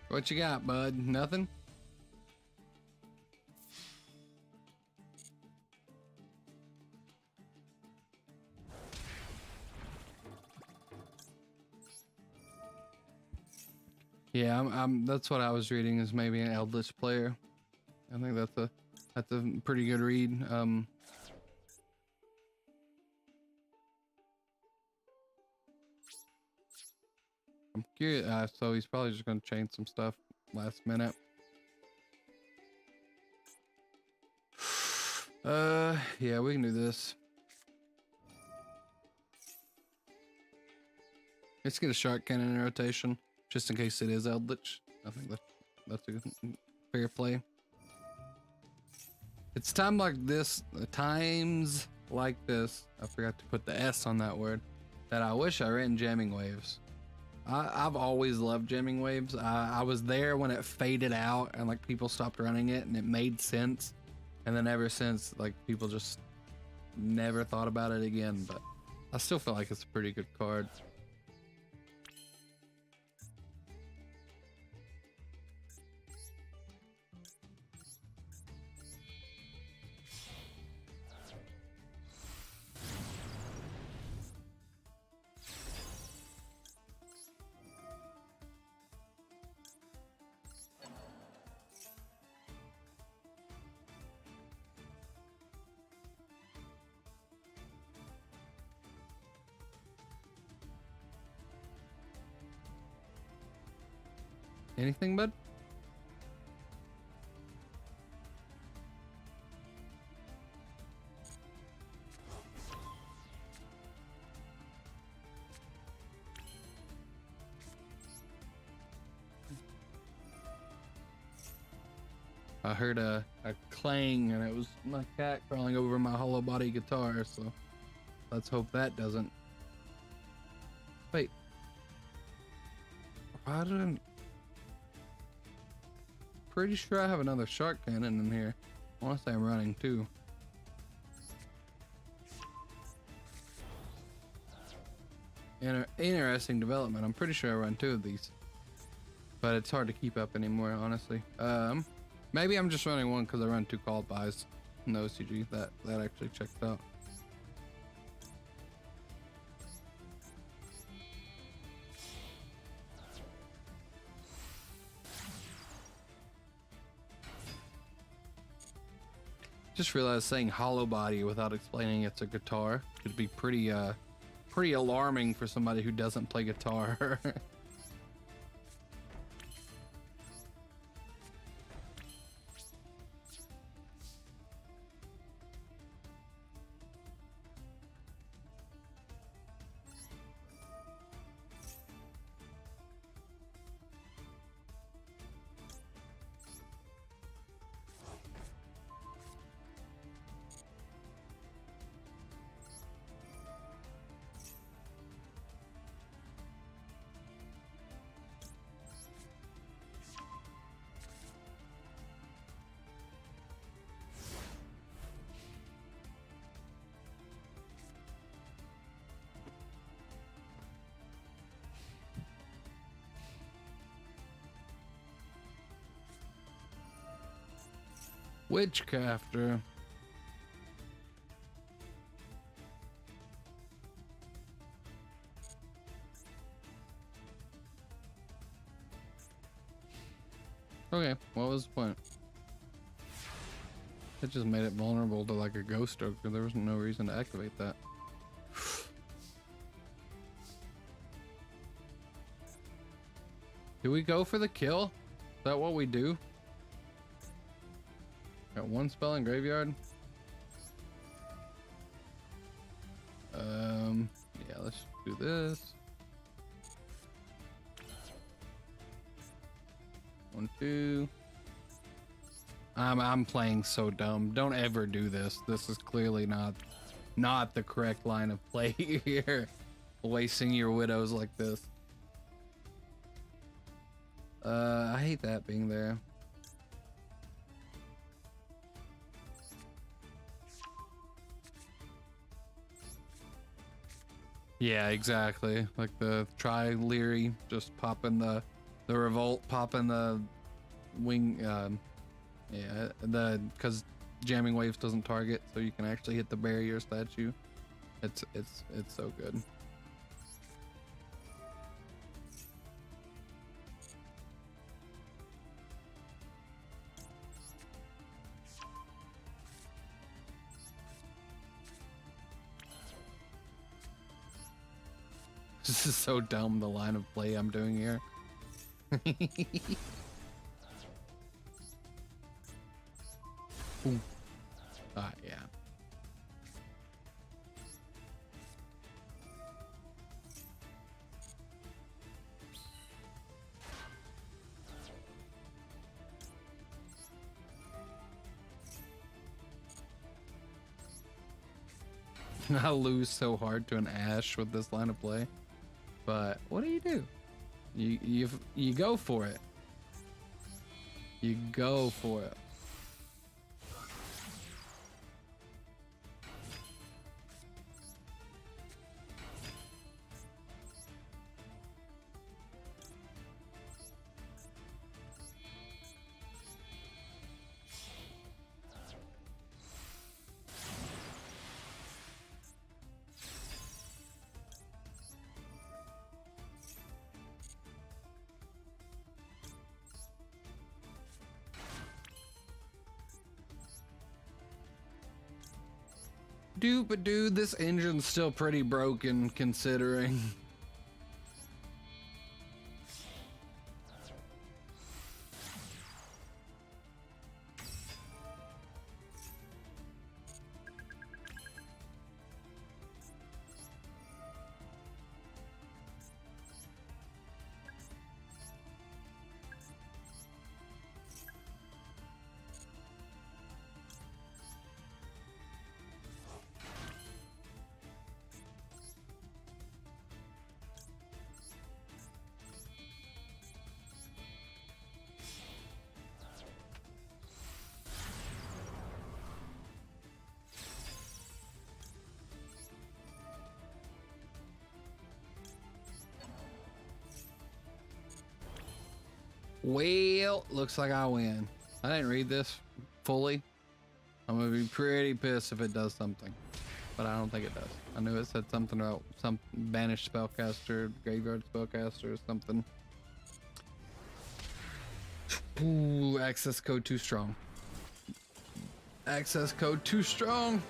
What you got, bud? Nothing? Yeah, that's what I was reading, is maybe an Eldritch player. I think that's a pretty good read. I'm curious. So he's probably just gonna change some stuff last minute. Yeah, we can do this. Let's get a shark cannon in rotation, just in case it is Eldritch. I think that's a fair play. It's times like this, I forgot to put the S on that word, that I wish I ran jamming waves. I've always loved jamming waves. I was there when it faded out and like people stopped running it and it made sense. And then ever since, like, people just never thought about it again. But I still feel like it's a pretty good card. Anything, bud? I heard a clang and it was my cat crawling over my hollow body guitar, so let's hope that doesn't. Wait. Why didn't... Pretty sure I have another shark cannon in here. I want to say I'm running too. Interesting development. I'm pretty sure I run 2 of these, but it's hard to keep up anymore, honestly. Maybe I'm just running 1 because I run 2 call buys in the OCG. That actually checked out. Just realized saying hollow body without explaining it's a guitar could be pretty alarming for somebody who doesn't play guitar. Witchcrafter. Okay, what was the point? It just made it vulnerable to like a ghost stroke, because there was no reason to activate that. Do we go for the kill? Is that what we do? Got one spell in graveyard. Yeah, let's do this. 1, 2. I'm playing so dumb. Don't ever do this. This is clearly not the correct line of play here. Wasting your widows like this. I hate that being there. Yeah, exactly. Like the try Leary, just popping the revolt, popping the wing. Yeah, because jamming waves doesn't target, so you can actually hit the barrier statue. It's so good. This is so dumb, the line of play I'm doing here. Ooh. Yeah. I lose so hard to an Ash with this line of play. But what do? You go for it. You go for it. But dude, this engine's still pretty broken considering. Well, looks like I win. I didn't read this fully. I'm gonna be pretty pissed if it does something, but I don't think it does. I knew it said something about some banished spellcaster, graveyard spellcaster, or something. Ooh, access code too strong. Access code too strong.